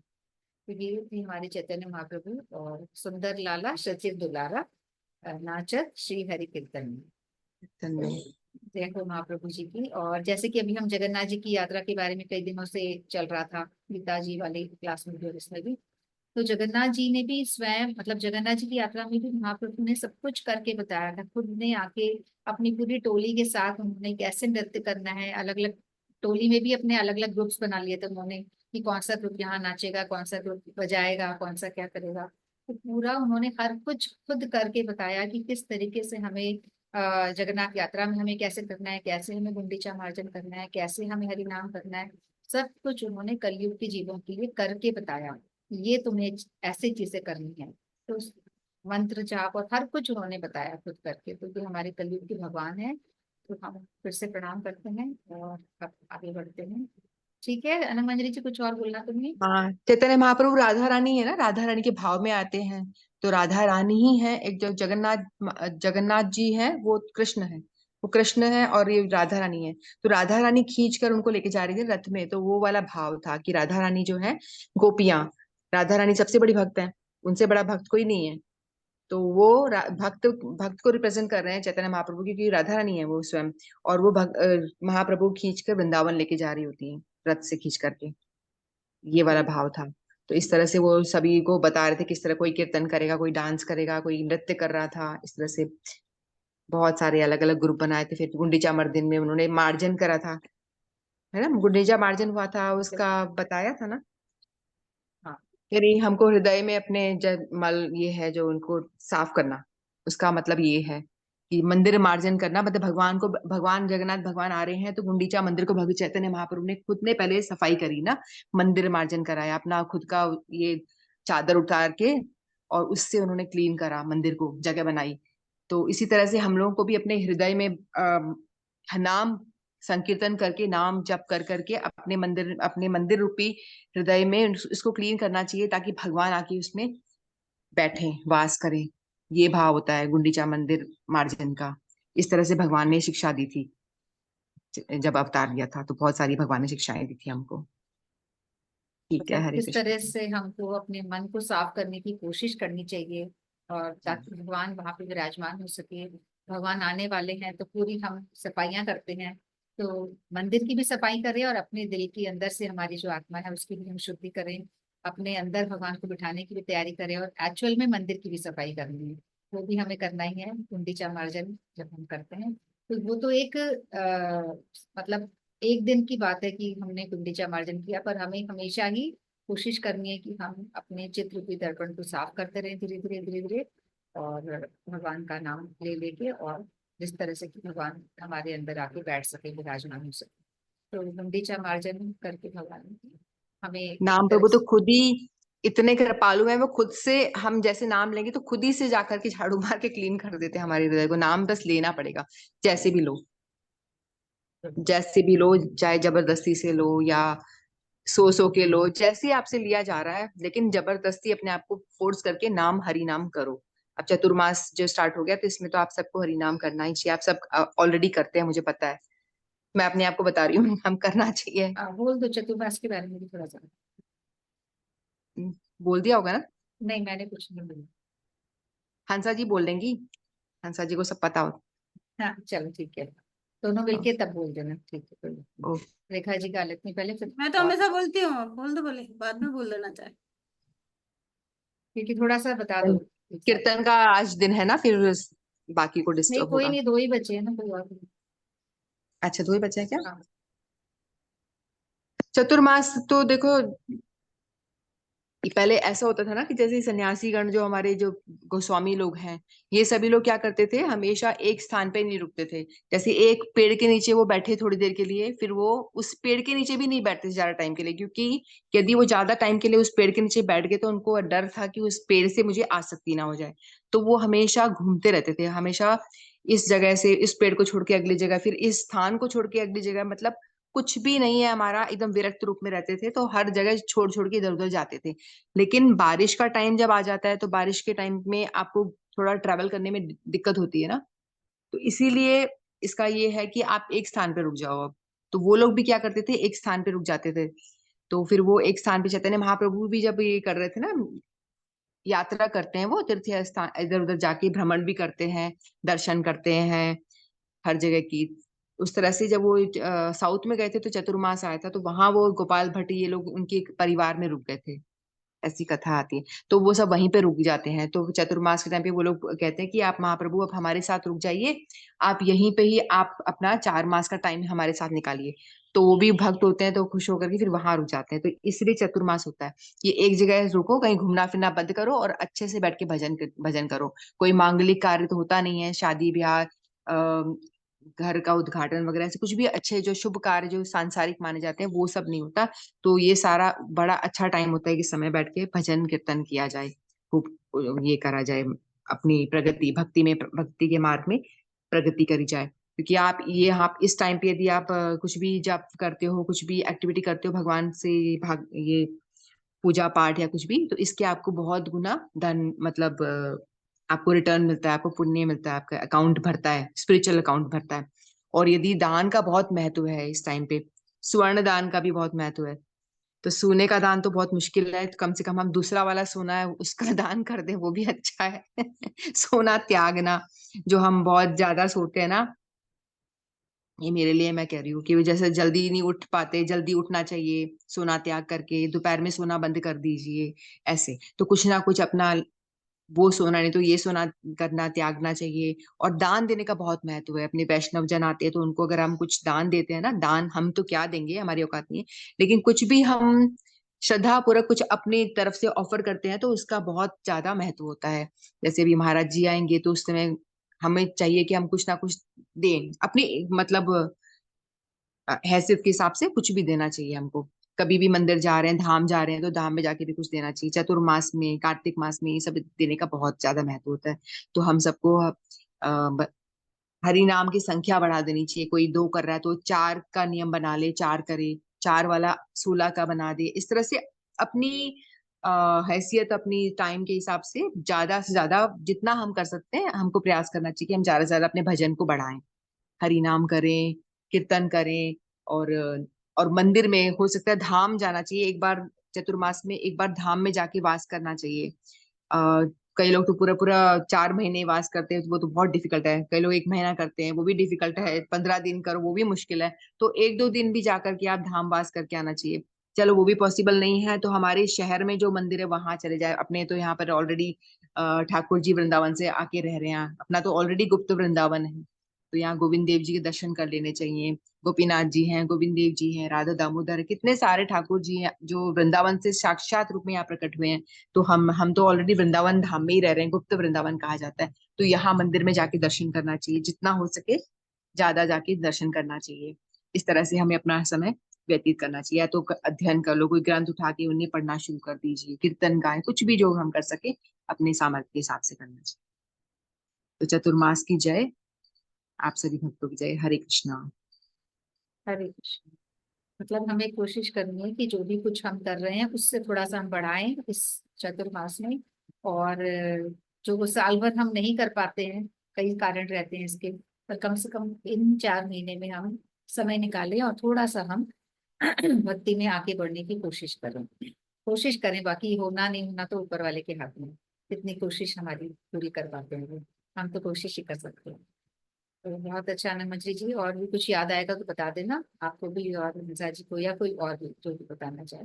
तो ये थी हमारे चैतन्य महाप्रभु और सुंदर लाला सचिव दुलारा नाचत श्री हरि कीर्तन में। धन्यवाद। जय हो महाप्रभु जी की। और जैसे कि अभी हम जगन्नाथ जी की यात्रा के बारे में कई दिनों से चल रहा था, गीता जी वाले क्लास में भी और इसमें भी, तो जगन्नाथ जी ने भी स्वयं मतलब जगन्नाथ जी की यात्रा में भी महाप्रभु ने सब कुछ करके बताया था। खुद ने आके अपनी पूरी टोली के साथ उन्होंने कैसे नृत्य करना है, अलग अलग टोली में भी अपने अलग अलग ग्रुप्स बना लिए थे उन्होंने कि कौन सा ग्रुप यहाँ नाचेगा, कौन सा ग्रुप बजाएगा, कौन सा क्या करेगा। तो पूरा उन्होंने हर कुछ खुद करके बताया कि किस तरीके से हमें जगन्नाथ यात्रा में हमें कैसे करना है, कैसे हमें गुंडीचा मार्जन करना है, कैसे हमें हरि नाम करना है। सब कुछ उन्होंने कलयुग के जीवों के लिए करके बताया, ये तुम्हें ऐसी चीजें करनी है। तो मंत्र जाप और हर कुछ उन्होंने बताया खुद करके। तो ये हमारे कलयुग के भगवान है। तो हम फिर से प्रणाम करते हैं और अब आगे बढ़ते हैं। ठीक है अनंत मंजरी जी, कुछ और बोलना तुम्हें? हाँ, चैतन्य महाप्रभु राधा रानी है ना, राधा रानी के भाव में आते हैं। तो राधा रानी ही है। एक जो जगन्नाथ जी है वो कृष्ण है, वो कृष्ण है और ये राधा रानी है। तो राधा रानी खींच कर उनको लेके जा रही थी रथ में, तो वो वाला भाव था कि राधा रानी जो है, गोपियां, राधा रानी सबसे बड़ी भक्त है, उनसे बड़ा भक्त कोई नहीं है। तो वो भक्त भक्त को रिप्रेजेंट कर रहे हैं चैतन्य महाप्रभु, क्योंकि राधा रानी है वो स्वयं। और वो महाप्रभु खींच कर वृंदावन लेके जा रही होती है रथ से खींच करके, ये वाला भाव था। तो इस तरह से वो सभी को बता रहे थे किस तरह कोई कीर्तन करेगा, कोई डांस करेगा, कोई नृत्य कर रहा था। इस तरह से बहुत सारे अलग अलग ग्रुप बनाए थे। फिर गुंडीचा मर्दिन में उन्होंने मार्जन करा था, है ना, गुंडीचा मार्जन हुआ था उसका बताया था ना। हाँ। यानी हमको हृदय में अपने मल ये है जो उनको साफ करना, उसका मतलब ये है कि मंदिर मार्जन करना, मतलब भगवान को, भगवान जगन्नाथ भगवान आ रहे हैं तो गुंडीचा मंदिर को भगवत चैतन्य महाप्रभु ने खुद ने पहले सफाई करी ना, मंदिर मार्जन कराया, अपना खुद का ये चादर उतार के और उससे उन्होंने क्लीन करा, मंदिर को जगह बनाई। तो इसी तरह से हम लोगों को भी अपने हृदय में नाम संकीर्तन करके, नाम जप कर करके अपने मंदिर रूपी हृदय में इसको क्लीन करना चाहिए, ताकि भगवान आके उसमें बैठे, वास करें। ये भाव होता है गुंडीचा मंदिर मार्जन का। इस तरह से भगवान ने शिक्षा दी थी जब अवतार लिया था, तो बहुत सारी भगवान ने शिक्षाएं दी थी हमको। ठीक है, मतलब हरे किस तरह कृष्ण। से हमको अपने मन को साफ करने की कोशिश करनी चाहिए, और ताकि भगवान वहां पे विराजमान हो सके। भगवान आने वाले हैं तो पूरी हम सफाइयां करते हैं, तो मंदिर की भी सफाई करें और अपने दिल के अंदर से हमारी जो आत्मा है उसकी भी हम शुद्धि करें, अपने अंदर भगवान को बिठाने की भी तैयारी करें, और एक्चुअल में मंदिर की भी सफाई करनी है, वो भी हमें करना ही है गुंडीचा मार्जन जब हम करते हैं। तो वो तो एक मतलब एक दिन की बात है कि हमने गुंडीचा मार्जन किया, पर हमें हमेशा ही कोशिश करनी है कि हम अपने चित्र रूपी दर्पण को साफ करते रहें धीरे धीरे धीरे धीरे, और भगवान का नाम ले लेके, और जिस तरह से कि भगवान हमारे अंदर आके बैठ सके, विराजमान हो सके। तो गुंडीचा मार्जन करके भगवान हमें एक नाम तरह प्रभु तो से। खुद ही इतने कृपालु है, वो खुद से, हम जैसे नाम लेंगे तो खुद ही से जाकर के झाड़ू मार के क्लीन कर देते हैं हमारे हृदय को। नाम बस लेना पड़ेगा जैसे भी लो। जैसे भी लो, चाहे जबरदस्ती से लो या सो के लो, जैसे आपसे लिया जा रहा है, लेकिन जबरदस्ती अपने आप को फोर्स करके नाम हरि नाम करो। अब चतुर्मास जो स्टार्ट हो गया तो इसमें तो आप सबको हरि नाम करना ही चाहिए। आप सब ऑलरेडी करते हैं, मुझे पता है। मैं अपने आप को बता रही हूँ हम करना चाहिए। बोल दो चतुर्मास के बारे में भी थोड़ा सा। बोल दिया होगा ना। नहीं, मैंने कुछ नहीं बोला। हंसा जी बोल देंगी, हंसा जी को सब पता हो। हाँ चलो ठीक है, दोनों मिलके तब बोल देना, ठीक है, कोई बात नहीं। ओ, रेखा जी गालिब नहीं पहले, फिर मैं तो हमेशा बोलती हूँ, बोल दो, बोले बाद में बोल देना चाहे। क्योंकि थोड़ा सा बता दो एक साथ। कीर्तन का आज दिन है ना, फिर बाकी को नहीं डिस्टर्ब कोई होगा। नहीं, दो ही बचे हैं ना, कोई और नहीं। अच्छा, 2 ही बचे हैं क्या? हाँ। चतुर्मास तो देखो, पहले ऐसा होता था ना कि जैसे सन्यासी गण जो हमारे जो गोस्वामी लोग हैं, ये सभी लोग क्या करते थे, हमेशा एक स्थान पे नहीं रुकते थे। जैसे एक पेड़ के नीचे वो बैठे थोड़ी देर के लिए, फिर वो उस पेड़ के नीचे भी नहीं बैठते थे ज्यादा टाइम के लिए, क्योंकि यदि वो ज्यादा टाइम के लिए उस पेड़ के नीचे बैठ गए तो उनको डर था कि उस पेड़ से मुझे आसक्ति ना हो जाए। तो वो हमेशा घूमते रहते थे, हमेशा इस जगह से इस पेड़ को छोड़ के अगली जगह, फिर इस स्थान को छोड़ के अगली जगह, मतलब कुछ भी नहीं है हमारा, एकदम विरक्त रूप में रहते थे, तो हर जगह छोड़ छोड़ के इधर उधर जाते थे। लेकिन बारिश का टाइम जब आ जाता है तो बारिश के टाइम में आपको थोड़ा ट्रैवल करने में दिक्कत होती है ना, तो इसीलिए इसका ये है कि आप एक स्थान पे रुक जाओ अब। तो वो लोग भी क्या करते थे, एक स्थान पे रुक जाते थे। तो फिर वो एक स्थान पे, चैतन्य महाप्रभु भी जब ये कर रहे थे ना, यात्रा करते हैं वो तीर्थ स्थान, इधर उधर जाके भ्रमण भी करते हैं, दर्शन करते हैं हर जगह की। उस तरह से जब वो साउथ में गए थे तो चतुर्मास आया था, तो वहां वो गोपाल भट्ट ये लोग उनके एक परिवार में रुक गए थे, ऐसी कथा आती है। तो वो सब वहीं पे रुक जाते हैं। तो चतुर्मास के टाइम पे वो लोग कहते हैं कि आप महाप्रभु अब हमारे साथ रुक जाइए, आप यहीं पे ही आप अपना 4 मास का टाइम हमारे साथ निकालिए। तो वो भी भक्त होते हैं तो खुश होकर के फिर वहां रुक जाते हैं। तो इसलिए चतुर्मास होता है। ये एक जगह रुको, कहीं घूमना फिरना बंद करो और अच्छे से बैठ के भजन करो। कोई मांगलिक कार्य तो होता नहीं है, शादी ब्याह, घर का उद्घाटन वगैरह, ऐसे कुछ भी अच्छे जो शुभ कार्य जो सांसारिक माने जाते हैं वो सब नहीं होता। तो ये सारा बड़ा अच्छा टाइम होता है कि समय बैठ के भजन कीर्तन किया जाए, खूब ये करा जाए, अपनी प्रगति भक्ति में, भक्ति के मार्ग में प्रगति करी जाए। क्योंकि आप इस टाइम पे यदि आप कुछ भी जप करते हो, कुछ भी एक्टिविटी करते हो भगवान से, भाग ये पूजा पाठ या कुछ भी, तो इसके आपको बहुत गुना धन, मतलब आपको रिटर्न मिलता है, आपको पुण्य मिलता है, आपका अकाउंट भरता है, स्पिरिचुअल अकाउंट भरता है। और यदि दान का बहुत महत्व है इस टाइम पे, स्वर्ण दान का भी बहुत महत्व है। तो सोने का दान तो बहुत मुश्किल है, तो कम से कम हम दूसरा वाला सोना है उसका दान कर दें, वो भी अच्छा है। सोना त्यागना, जो हम बहुत ज्यादा सोते हैं ना, ये मेरे लिए मैं कह रही हूँ कि जैसे जल्दी नहीं उठ पाते, जल्दी उठना चाहिए, सोना त्याग करके दोपहर में सोना बंद कर दीजिए। ऐसे तो कुछ ना कुछ अपना, वो सोना नहीं तो ये सोना करना, त्यागना चाहिए। और दान देने का बहुत महत्व है। अपने वैष्णव जन आते हैं तो उनको अगर हम कुछ दान देते हैं ना, दान हम तो क्या देंगे, हमारी औकात नहीं है, लेकिन कुछ भी हम श्रद्धा पूर्वक कुछ अपनी तरफ से ऑफर करते हैं तो उसका बहुत ज्यादा महत्व होता है। जैसे अभी महाराज जी आएंगे तो उस समय हमें चाहिए कि हम कुछ ना कुछ दें, अपनी मतलब हैसियत के हिसाब से कुछ भी देना चाहिए हमको। कभी भी मंदिर जा रहे हैं, धाम जा रहे हैं, तो धाम में जाके भी कुछ देना चाहिए। चतुर्मास में, कार्तिक मास में ये सब देने का बहुत ज्यादा महत्व होता है। तो हम सबको हरि नाम की संख्या बढ़ा देनी चाहिए। कोई 2 कर रहा है तो 4 का नियम बना ले, 4 करे, 4 वाला 16 का बना दे। इस तरह से अपनी हैसियत, अपनी टाइम के हिसाब से ज्यादा जितना हम कर सकते हैं, हमको प्रयास करना चाहिए कि हम ज्यादा से ज्यादा अपने भजन को बढ़ाएं, हरि नाम करें, कीर्तन करें। और और मंदिर में हो सकता है धाम जाना चाहिए एक बार, चतुर्मास में एक बार धाम में जाके वास करना चाहिए। कई लोग तो पूरा पूरा 4 महीने वास करते हैं, वो तो बहुत डिफिकल्ट है। कई लोग 1 महीना करते हैं, वो भी डिफिकल्ट है। 15 दिन करो, वो भी मुश्किल है। तो 1-2 दिन भी जाकर के आप धाम वास करके आना चाहिए। चलो वो भी पॉसिबल नहीं है तो हमारे शहर में जो मंदिर है वहां चले जाए। अपने तो यहाँ पर ऑलरेडी ठाकुर जी वृंदावन से आके रह रहे हैं, अपना तो ऑलरेडी गुप्त वृंदावन है, तो यहाँ गोविंद देव जी के दर्शन कर लेने चाहिए। गोपीनाथ जी हैं, गोविंद देव जी हैं, राधा दामोदर, कितने सारे ठाकुर जी हैं जो वृंदावन से साक्षात रूप में यहाँ प्रकट हुए हैं। तो हम तो ऑलरेडी वृंदावन धाम में ही रह रहे हैं, गुप्त वृंदावन कहा जाता है। तो यहाँ मंदिर में जाके दर्शन करना चाहिए, जितना हो सके ज्यादा जाके दर्शन करना चाहिए। इस तरह से हमें अपना समय व्यतीत करना चाहिए। या तो अध्ययन कर लो, कोई ग्रंथ उठा के उन्हें पढ़ना शुरू कर दीजिए, कीर्तन गाएं, कुछ भी जो हम कर सके अपने सामर्थ्य के हिसाब से करना चाहिए। तो चतुर्मास की जय, आप सभी भक्तों की जय। हरे कृष्णा। हरे कृष्ण। मतलब हमें कोशिश करनी है कि जो भी कुछ हम कर रहे हैं उससे थोड़ा सा हम बढ़ाएं इस चतुर्मास में। और जो वो साल भर हम नहीं कर पाते हैं, कई कारण रहते हैं इसके, पर कम से कम इन 4 महीने में हम समय निकालें और थोड़ा सा हम भक्ति में आगे बढ़ने की कोशिश करें। कोशिश करें, बाकी होना नहीं होना तो ऊपर वाले के हाथ में। कितनी कोशिश हमारी पूरी कर पाते हैं वो, हम तो कोशिश ही कर सकते हैं। तो बहुत अच्छा नमस्ते जी, और भी कुछ याद आएगा तो बता देना, आपको भी और हंसा जी को, या कोई और भी जो भी बताना चाहे।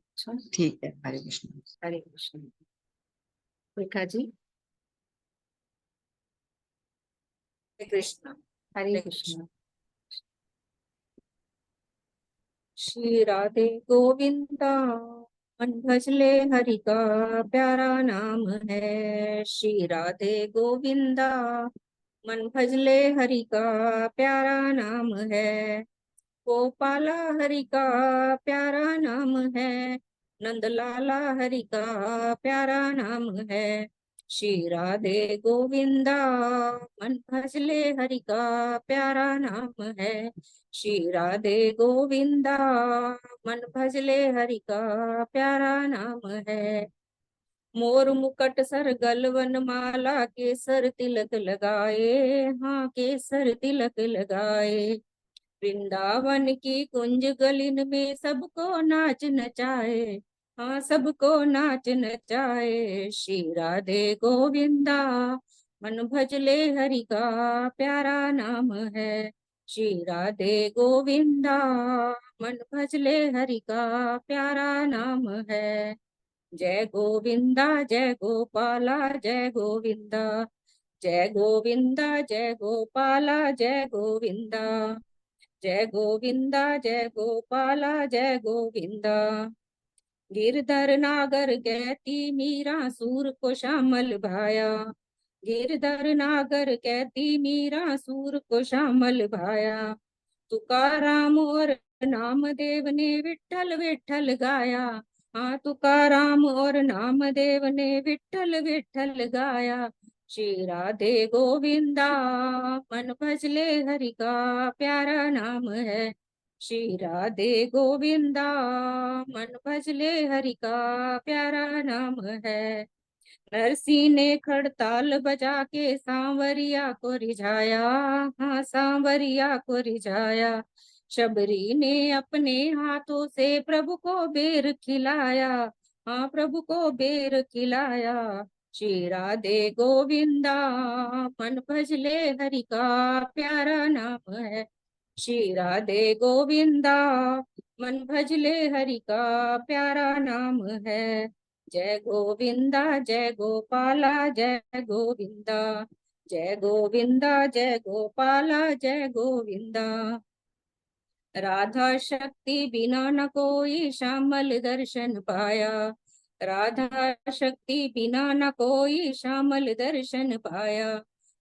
अच्छा, ठीक है, हरे कृष्ण। हरे कृष्ण। रेखा जी। हरे कृष्ण। हरे हरे कृष्ण। श्री राधे गोविंदा, मन भजले हरि का प्यारा नाम है। श्री राधे गोविंदा, मन भजले हरि का प्यारा नाम है। गोपाला हरि का प्यारा नाम है, नंदलाला हरि का प्यारा नाम है। श्री राधे गोविंदा, मन भजले हरि का प्यारा नाम है। श्री राधे गोविंदा, मन भजले हरि का प्यारा नाम है। मोर मुकुट सर गलवन माला, केसर तिलक लगाए, हाँ केसर तिलक लगाए। वृंदावन की कुंज गलिन में सबको नाच नचाए, हाँ सबको नाच नचाए। श्री राधे गोविंदा, मन भजले हरि का प्यारा नाम है। श्री राधे गोविंदा, मन भजले हरि का प्यारा नाम है। जय गोविंदा जय गोपाला जय गोविंदा, जय गोविंदा जय गोपाला जय गोविंदा, जय गोविंदा जय गोपाला जय गोविंदा। गिरधर नागर कहती मीरा, सूर को श्यामल भाया। गिरधर नागर कहती मीरा, सूर को श्यामल भाया। तुकाराम और नामदेव ने विठ्ठल विठ्ठल गाया, हाँ तुकाराम और नामदेव ने विठ्ठल विठ्ठल गाया। श्री राधे गोविंदा, मन भजले हरि का प्यारा नाम है। श्री राधे गोविंदा, मन भजले हरि का प्यारा नाम है। नरसिंह ने खड़ताल बजा के सांवरिया को रिझाया, हाँ सांवरिया को रिझाया। शबरी ने अपने हाथों से प्रभु को बेर खिलाया, हाँ प्रभु को बेर खिलाया। श्री राधे गोविंदा, मन भजले हरि का प्यारा नाम है। श्री राधे गोविंदा, मन भजले हरि का प्यारा नाम है। जय गोविंदा जय गोपाला जय गोविंदा, जय गोविंदा जय गोपाला जय गोविंदा। राधा शक्ति बिना न कोई श्यामल दर्शन पाया। राधा शक्ति बिना न कोई श्यामल दर्शन पाया।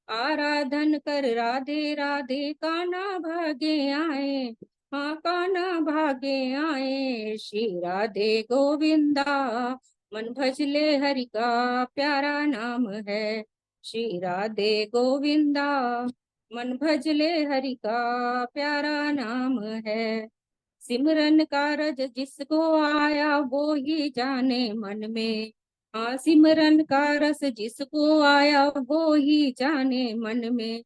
आराधन कर राधे राधे कान्हा भागे आए, हाँ कान्हा भागे आए। श्री राधे गोविंदा, मन भजले हरि का प्यारा नाम है। श्री राधे गोविंदा, मन भजले हरि का प्यारा नाम है। सिमरन का रज जिसको आया वो ही जाने मन में, हाँ सिमरन का रस जिसको आया वो ही जाने मन में।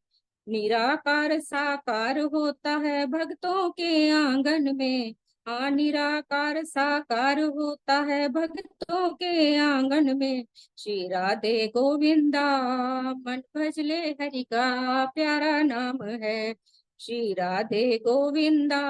निराकार साकार होता है भक्तों के आंगन में, हाँ निराकार साकार होता है भक्तों के आंगन में। श्री राधे गोविंदा, मन भजले हरि का प्यारा नाम है। श्री राधे गोविंदा,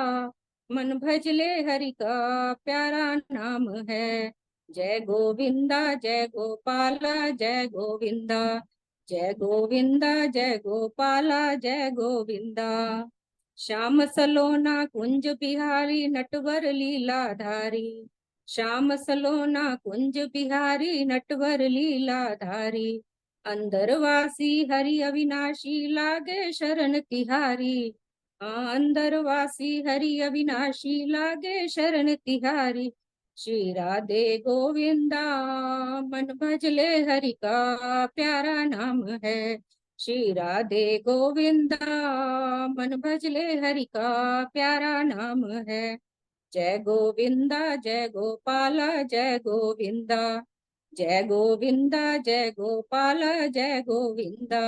मन भजले हरि का प्यारा नाम है। जय गोविंदा जय गोपाला जय गोविंदा, जय गोविंदा जय गोपाला जय गोविंदा। श्याम सलोना कुंज बिहारी नटवर लीलाधारी। श्याम सलोना कुंज बिहारी नटवर लीलाधारी। अंदरवासी हरि अविनाशी लागे शरण तिहारी, अंदरवासी हरि अविनाशी लागे शरण तिहारी। श्री राधे गोविंदा, मन भजले हरि का प्यारा नाम है। श्री राधे गोविंदा मन भजले हरि का प्यारा नाम है। जय गोविंदा जय गोपाला जय गोविंदा, जय गोविंदा जय गोपाला जय गोविंदा,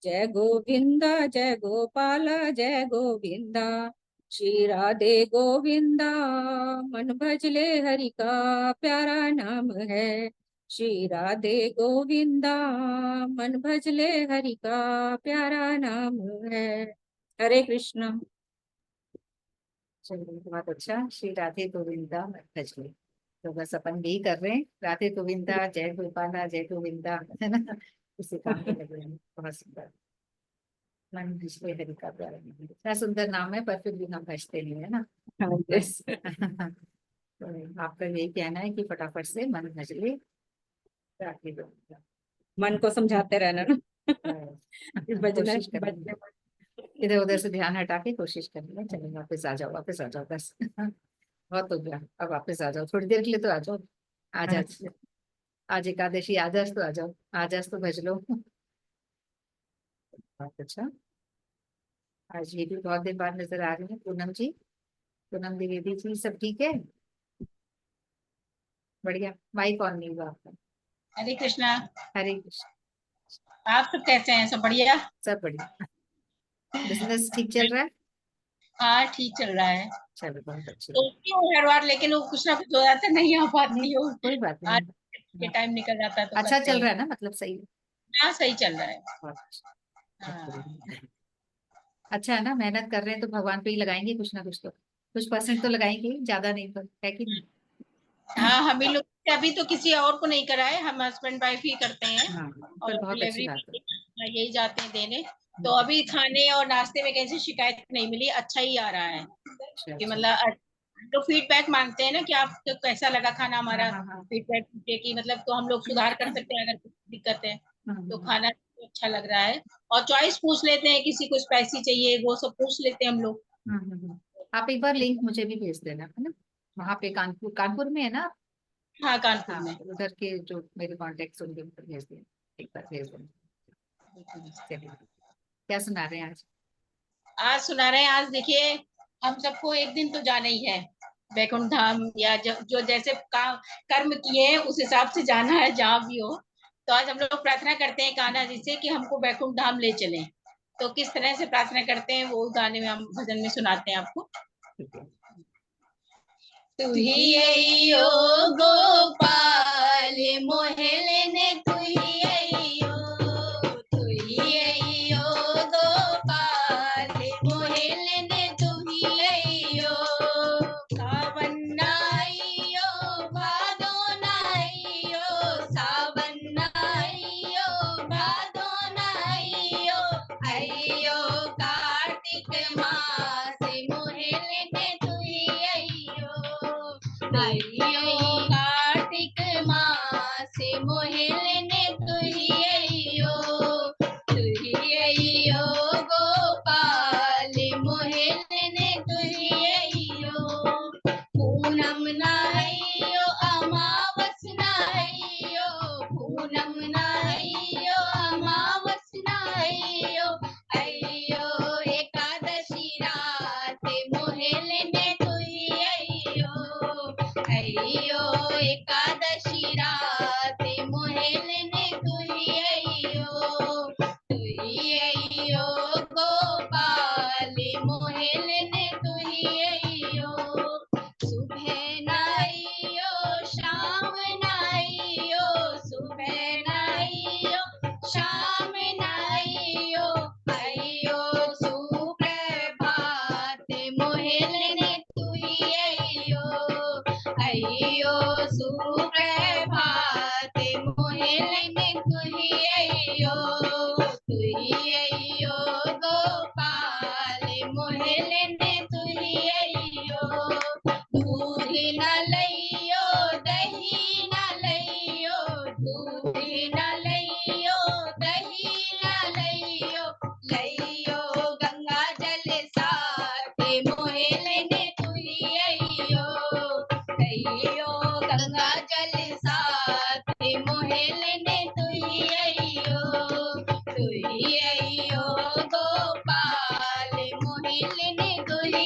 जय गोविंदा जय गोपाला जय गोविंदा। श्री राधे गोविंदा मन भजले हरि का प्यारा नाम है। श्री राधे गोविंदा मन भजले हरि का प्यारा नाम है। हरे कृष्ण। चलिए बहुत अच्छा। श्री राधे गोविंदा भजले, तो बस अपन यही कर रहे हैं, राधे गोविंदा जय गोपाला जय गोविंदा, है ना, इसी काम पे लगे हैं। बहुत सुंदर, मन भजले हरि का प्यारा नाम है। क्या सुंदर नाम है, पर फिर भी हम भजते नहीं है ना। बस तो आपका यही कहना है कि फटाफट से मन भजले राधे गोविंदा। मन को समझाते रहना ना। बजना कोशिश करनी, इधर उधर से ध्यान हटा के कोशिश करनी है। चलो वापस आ जाओ, वापस आ जाओ, बस बहुत हो गया, अब वापस आ जाओ, थोड़ी देर के लिए तो आ जाओ। आज आज आज एकादशी, आज आज तो आ जाओ, आज आज तो भज लो। बहुत अच्छा। आज ये भी बहुत देर बाद नजर आ रही है पूनम जी, पूनम द्विवेदी जी, सब ठीक है? बढ़िया। माइक ऑन नहीं हुआ आपका। हरे कृष्णा। हरे कृष्ण। आप सब कैसे हैं? सब बढ़िया? सब बढ़िया। बिजनेस ठीक चल रहा है? हाँ ठीक चल रहा है। चलो बहुत अच्छी तो बात। हर बार, लेकिन वो कुछ ना कुछ हो जाता है, नहीं आ पाती नहीं, हो। कोई बात आज नहीं। के टाइम निकल जाता है तो अच्छा करते चल रहा हैं। है ना, मतलब सही है। हाँ सही चल रहा है। बहुत अच्छा। हाँ। अच्छा है ना, मेहनत कर रहे हैं तो भगवान पे ही लगाएंगे कुछ ना कुछ, तो कुछ परसेंट तो लगाएंगे, ज्यादा नहीं तो, है कि नहीं? हाँ हम ही लोग अभी तो किसी और को नहीं करा है, हम हस्बैंड वाइफ ही करते हैं। हाँ, और पर बहुत अच्छी डिलीवरी बात है। यही जाते हैं देने। तो अभी खाने और नाश्ते में कैसी शिकायत नहीं मिली, अच्छा ही आ रहा है। अच्छा कि अच्छा। मतलब तो फीडबैक मांगते हैं ना कि आपको कैसा लगा खाना हाँ हमारा। हाँ हाँ फीडबैक पूछे कि मतलब तो हम लोग सुधार कर सकते हैं अगर कुछ दिक्कत है। तो खाना तो अच्छा लग रहा है। और चॉइस पूछ लेते हैं, किसी को स्पाइसी चाहिए वो सब पूछ लेते हैं हम लोग। आप एक बार लिंक मुझे भी भेज देना, है ना। वहाँ पे कानपुर, कानपुर में है ना? हाँ कानपुर हाँ, में। तो उधर के जो मेरे कॉन्टेक्ट उनके ऊपर भेज देना, एक बार भेज देना। चलिए, क्या सुना रहे हैं आज? आज सुना रहे हैं, आज देखिए हम सबको एक दिन तो जाना ही है वैकुंठ धाम, या जो जैसे कर्म किए हैं उस हिसाब से जाना है जहाँ भी हो। तो आज हम लोग प्रार्थना करते हैं कान्हा जी से कि हमको वैकुंठ धाम ले चलें। तो किस तरह से प्रार्थना करते हैं वो गाने में हम भजन में सुनाते हैं आपको। ठीक है। तू ही अइयो गोपाल मोहले ने, तू ही अइयो, तू ही अइयो गोपाल मोहले ने, तू ही अइयो। सावन नाइयो भादो नाइयो, सावन नाइयो भादो नाइयो, अइयो कार्तिक मास मोहले ने, तू ही अइयो, अइयो कार्तिक मास मोहले ने, तू ही अइयो, तू ही अइयो गोपाल मोहले ने, तू ही अइयो। पूनम नाइयो अमावस नाइयो, पूनम नाइयो अमावस नाइयो, अइयो एकादशी रात मोहले ने, तू ही अइयो, अइयो एकादशी रात मोहले ने, तू ही अइयो, तू ही अइयो गोपाल मोहले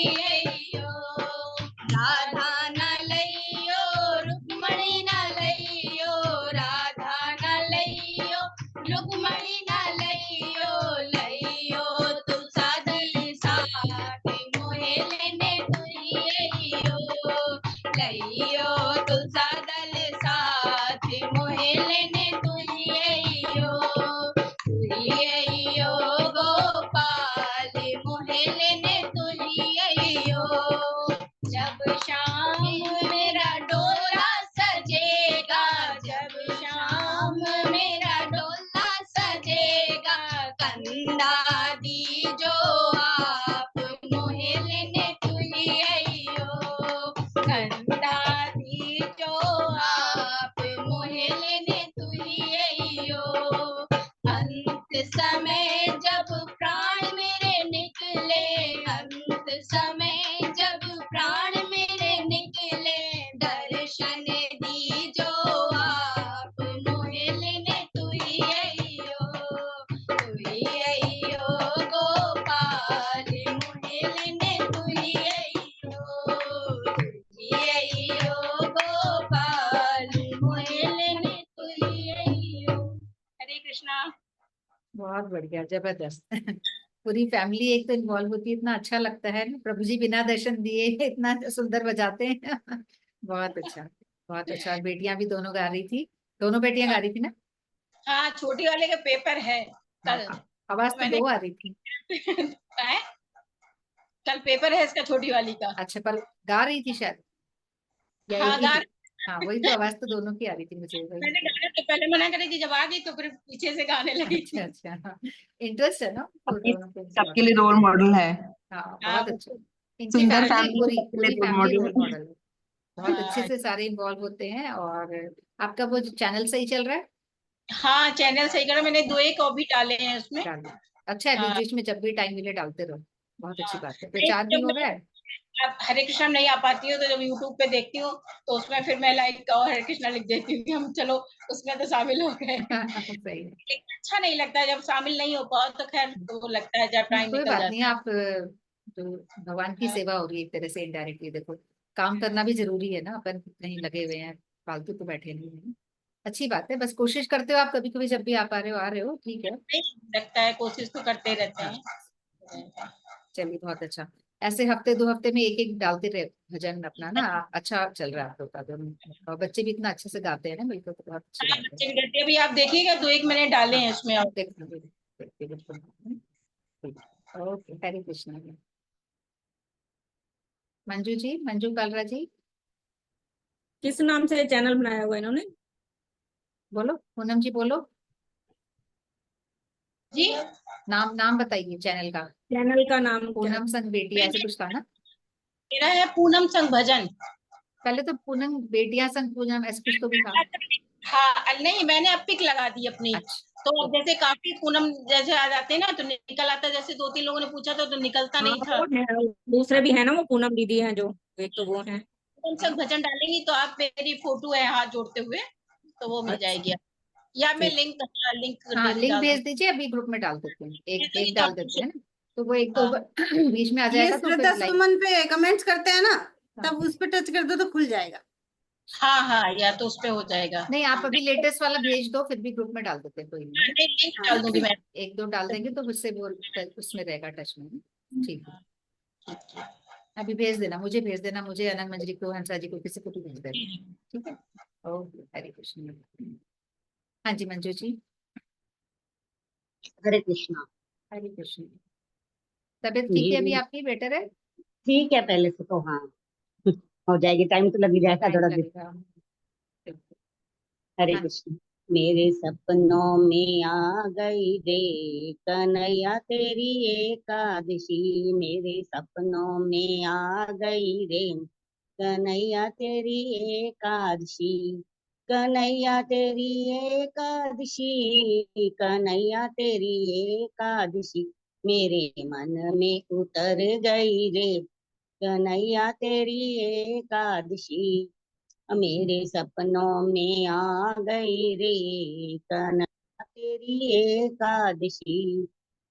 अइयो राधा न लइयो रुक्मणी न लइयो राधा न लइयो रुक्मणी न लइयो लइयो तुलसा दी साथ मोहे लेने तुई अइयो लइयो तुलसा दल साथ मोहे लेने तुई अइयो गोपाल मोहे लेने तुई अइयो जब शाम मेरा डोला सजेगा जब शाम मेरा डोला सजेगा कंधा दीजो आप मोहे लेने तुई अइयो कंधा दीजो आप मोहे लेने तुई अइयो अंत समय जब प्राण मेरे निकले अंत समय जब प्राण मेरे निकले दर्शन दीजो आप मोहे लेने तुई अइयो गोपाल मोहे लेने तुई अइयो गोपाल मोहे लेने तुई अइयो। हरे कृष्णा। बहुत बढ़िया, जबरदस्त। पूरी फैमिली एक तो इन्वॉल्व होती है, इतना अच्छा लगता है ना। प्रभु जी बिना दर्शन दिए इतना सुंदर बजाते हैं। बहुत अच्छा, बहुत अच्छा। और बेटियां भी दोनों गा रही थी, दोनों बेटियां गा रही थी ना। हाँ छोटी वाले का पेपर है कल। आवाज तो मैंने दो आ रही थी। है? कल पेपर है इसका छोटी वाली का। अच्छा, पर गा रही थी शायद, या हाँ एक ही गा थी? हाँ वही तो, आवाज तो दोनों की आ रही थी मुझे, वही। मैंने गाने तो पहले मना करी थी, जब आ गई तो फिर पीछे से गाने लगी थी। अच्छा अच्छा, इंटरेस्ट है ना तो दोनों को। सबके लिए रोल मॉडल है। हाँ हाँ बहुत अच्छा। इनकी सुंदर फैमिली फैमिली पूरी सबके लिए पूरी role family role model. Model है। बहुत अच्छे हाँ से सारे इन्वॉल्व होते हैं। और आपका वो चैनल सही चल रहा है? हाँ चैनल सही करा मैंने, 2 एक और भी डाले हैं उसमें। डालिए, अच्छा है, बीच हाँ बीच में जब भी टाइम मिले डालते रहो, बहुत अच्छी हाँ। बात है, नहीं, प्रचार भी जब हो रहा मैं है। अब हरे कृष्णा नहीं आ पाती हूँ तो जब यूट्यूब पे देखती हूँ तो उसमें फिर मैं लाइक और हरे कृष्णा लिख देती हूँ कि हम चलो उसमें तो शामिल हो गए। सही है। लेकिन अच्छा नहीं लगता जब शामिल नहीं हो पाओ तो खैर तो वो लगता है जब टाइम कोई निकल बात नहीं, जाता है। आप जो भगवान की हाँ, सेवा हो रही है एक तरह से इनडायरेक्टली। देखो, काम करना भी जरूरी है ना, अपन कहीं लगे हुए हैं, फालतू तो बैठे नहीं है। अच्छी बात है, बस कोशिश करते हो आप, कभी कभी जब भी आ पा रहे हो आ रहे हो, ठीक है। नहीं लगता है, कोशिश तो करते रहते हाँ, हैं। चलिए बहुत अच्छा। ऐसे हफ्ते दो हफ्ते में एक एक डालते रहे भजन अपना ना, अच्छा चल रहा है आप लोग का तो। और बच्चे भी इतना अच्छे से गाते हैं ना, बिल्कुल, तो बहुत अच्छी हाँ बात है। बच्चे भी कहते हैं, अभी आप देखिएगा 2 एक मैंने डाले हाँ, हैं उसमें और देखते हैं, देखते हैं, बिल्कुल। ओके, हरे कृष्णा। मंजू जी, मंजू कालरा जी, किस नाम से चैनल बनाया हुआ है इन्होंने? बोलो। पूनम जी बोलो, जी। नाम नाम बताइए चैनल का। चैनल का नाम क्या है? पूनम संग बेटिया ऐसे कुछ था ना? मेरा है पूनम संग भजन। पहले तो पूनम बेटिया संग पूनम ऐसे कुछ तो भी था। हाँ नहीं मैंने अब पिक लगा दी अपनी। अच्छा, तो तो जैसे काफी पूनम जैसे आ जाते हैं ना तो निकल आता, जैसे 2 3 लोगों ने पूछा था तो निकलता हाँ नहीं था। वो है, दूसरे भी है ना, वो पूनम दीदी हैं जो, एक तो वो है। पूनम संग भजन डालेंगी तो आप, मेरी फोटो है हाथ जोड़ते हुए तो वो मिल अच्छा जाएगी। या मैं ठीक। लिंक हाँ, लिंक डाल भेज दूँ दीजिए, अभी ग्रुप में डाल देते हैं, एक एक तो डाल आप देते हैं ना, तो वो एक दो हाँ बीच में आ ये जाएगा तो श्रद्धा फिर लाइक। सुमन पे कमेंट्स करते हैं ना, हाँ, तब उस पे टच कर दो तो खुल जाएगा। हाँ हाँ या तो उस पे हो जाएगा। नहीं आप अभी लेटेस्ट वाला भेज दो, फिर भी ग्रुप में डाल देते हैं, कोई नहीं है। नहीं लिंक हाँ डाल दूंगी मैं। एक दो डाल देंगे तो उससे वो उसमें रहेगा, टच में। ठीक है, अभी भेज देना, मुझे भेज देना, मुझे अनंत मंजरी को, हंसा जी को, किसी को भी भेज देना। ठीक है, ओके, हरे कृष्ण। हाँ जी मंजू जी। हरे कृष्णा। हरे कृष्ण। तबीयत ठीक है अभी मेरी आपकी, बेटर है? ठीक है, पहले से तो हाँ। हो जाएगी, टाइम तो लग ही जाएगा टाइम थोड़ा दिन। लगेगा। हरे हाँ, कृष्ण। मेरे सपनों में आ गई रे कन्हैया तेरी एकादशी, मेरे सपनों में आ गई रे कन्हैया तेरी एकादशी, कन्हैया तेरी एकादशी, कन्हैया तेरी एकादशी मेरे मन में उतर गई रे कन्हैया तेरी एकादशी, मेरे सपनों में आ गई रे कन्हैया तेरी एकादशी,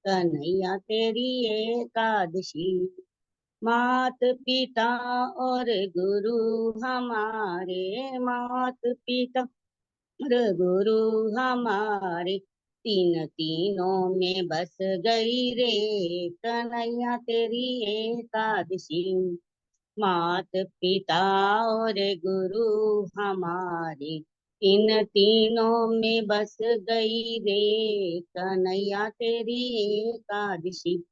कन्हैया तेरी एकादशी। मात पिता और गुरु हमारे, मात पिता और गुरु हमारे, तीन तीनों में बस गई रे कन्हैया तेरी एकादशी। मात पिता और गुरु हमारे, इन तीनों में बस गई रे कन्हैया तेरी एकादशी।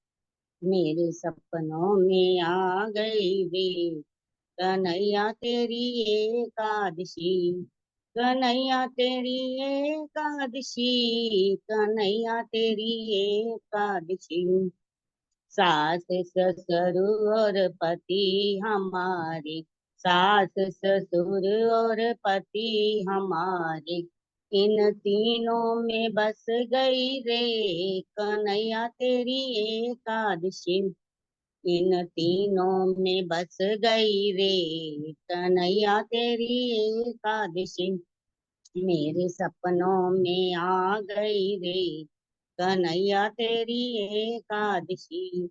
मेरे सपनों में आ गई रे कन्हैया तेरी एकादशी। कन्हैया तेरी एकादशी, कन्हैया तेरी एकादशी। सास ससुर और पति हमारे, सास ससुर और पति हमारे, इन तीनों में बस गई रे कन्हैया तेरी एकादशी। इन तीनों में बस गई रे कन्हैया तेरी एकादशी। मेरे सपनों में आ गई रे कन्हैया तेरी एकादशी।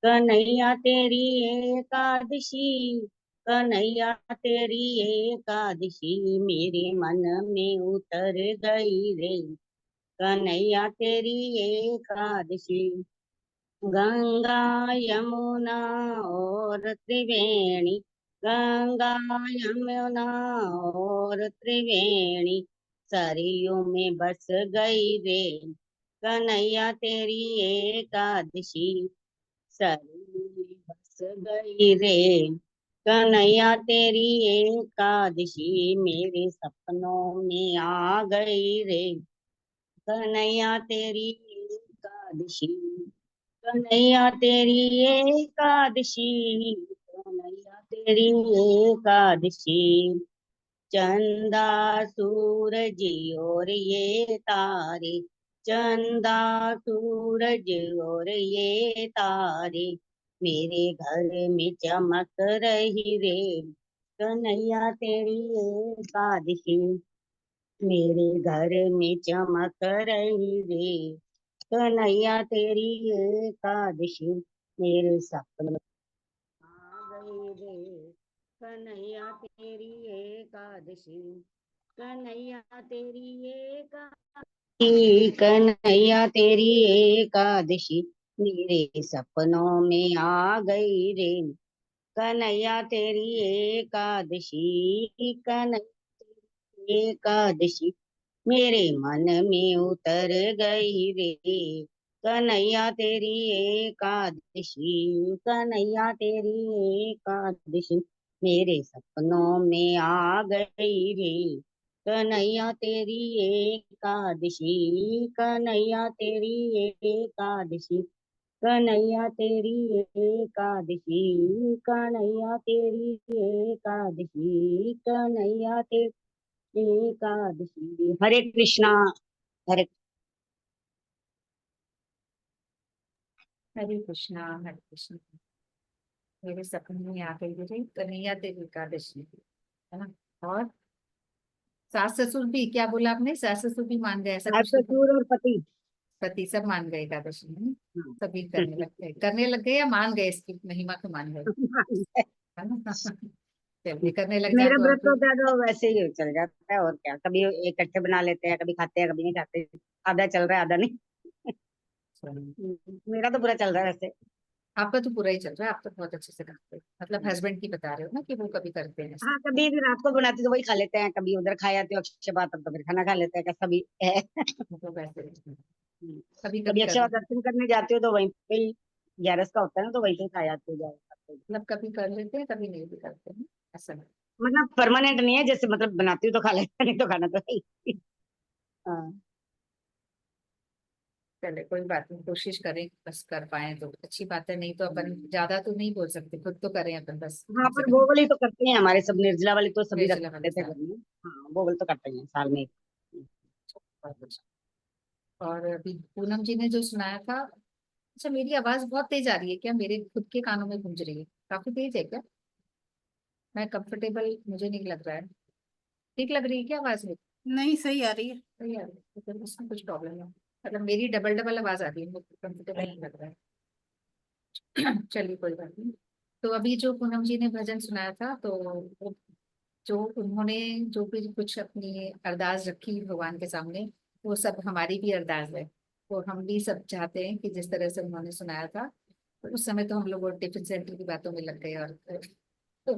कन्हैया तेरी एकादशी, कन्हैया तेरी एकादशी, मेरे मन में उतर गई रे कन्हैया तेरी एकादशी। गंगा यमुना और त्रिवेणी, गंगा यमुना और त्रिवेणी, सरयू में बस गई रे कन्हैया तेरी एकादशी। सरयू में बस गई रे कन्हैया तेरी एकादशी। मेरे सपनों में आ गई रे कन्हैया तेरी एकादशी। कन्हैया तेरी एकादशी, कन्हैया तेरी एकादशी। चंदा सूरज और ये तारे, चंदा सूरज और ये तारे, मेरे घर में चमक रही रे कन्हैया तेरी एकादशी। मेरे घर में चमक रही रे कन्हैया तेरी एकादशी। मेरे सपन आ गई रे कन्हैया तेरी एकादशी। कन्हैया तेरी एकादशी, कन्हैया तेरी एकादशी, मेरे सपनों में आ गई रे कन्हैया तेरी एकादशी। कन्हैया एकादशी, मेरे मन में उतर गई रे कन्हैया तेरी एकादशी। कन्हैया तेरी एकादशी, मेरे सपनों में आ गई रे कन्हैया तेरी एकादशी। कन्हैया तेरी एकादशी, कन्हैया तेरी एकादशी, कन्हैया तेरी एकादशी, कन्हैया तेरी एकादशी। हरे कृष्णा। हरे हरे कृष्णा हरे कृष्णा। मेरे सपने में आ गई रे कन्हैया तेरी एकादशी, है ना। और सास ससुर भी, क्या बोला आपने, सास ससुर भी मान गए ऐसा सास कुछ तो था? ससुर और पति। पति सब मान गए एकादशी में, है ना? हाँ। सभी करने लग गए या मान गए, इसकी महिमा को मान गए, है ना। चलिए करने लग जाए मेरा तो और व्रत भी। होता है तो वैसे ही चल जाता है, और क्या, कभी इकट्ठे बना लेते हैं, कभी खाते हैं, कभी नहीं खाते, आधा चल रहा है आधा नहीं। चलिए, मेरा तो पूरा चल रहा है वैसे। आपका तो पूरा ही चल रहा है, आप तो बहुत अच्छे से करते हैं, मतलब हस्बैंड की बता रहे हो ना कि वो कभी करते हैं ऐसा। हाँ, कभी भी रात को बनाती तो वही खा लेते हैं, कभी उधर खा आते हो अक्षय बात, तब तो फिर खाना खा लेते हैं, कैसा भी है। मतलब वैसे कभी कभी कभी कर अक्षय बात लेते हैं। दर्शन करने जाती हो तो वहीं पे ही, 11 का होता है ना, तो वहीं पे ही खा जाती हो जाओ। मतलब कभी कर लेते हैं कभी नहीं भी करते हैं, ऐसा नहीं। मतलब परमानेंट नहीं है, जैसे मतलब बनाती हूँ तो खा लेते, नहीं तो खाना तो है ही। हाँ। चले कोई बात नहीं, कोशिश करें बस कर पाए तो अच्छी बात है, नहीं तो अपन ज्यादा तो नहीं बोल सकते, खुद तो करें अपन बस हाँ, कम से पर कम। वो वाली तो करते हैं हमारे सब, निर्जला वाली तो सभी निर्जला रखते वाले थे साहब। घर में। हाँ, वो वाली तो करते हैं साल में एक। बहुत अच्छा। और अभी पूनम जी ने जो सुनाया था, अच्छा मेरी आवाज बहुत तेज आ रही है क्या, मेरे खुद के कानों में गूंज रही है, काफी तेज है क्या? मैं कंफर्टेबल मुझे नहीं लग रहा है, ठीक लग रही है क्या आवाज मेरी? नहीं, सही आ रही है। सही आ रही है तो फिर उसमें कुछ प्रॉब्लम है, मतलब मेरी डबल डबल आवाज आ रही है, मुझे कंफर्टेबल नहीं लग रहा है। चलिए कोई बात नहीं। तो अभी जो पूनम जी ने भजन सुनाया था, तो वो जो उन्होंने जो भी कुछ अपनी अरदास रखी भगवान के सामने, वो सब हमारी भी अरदास है। तो हम भी सब चाहते हैं कि जिस तरह से उन्होंने सुनाया था, तो उस समय तो हम लोग वो टिफिन सेंटर की बातों में लग गए। और तो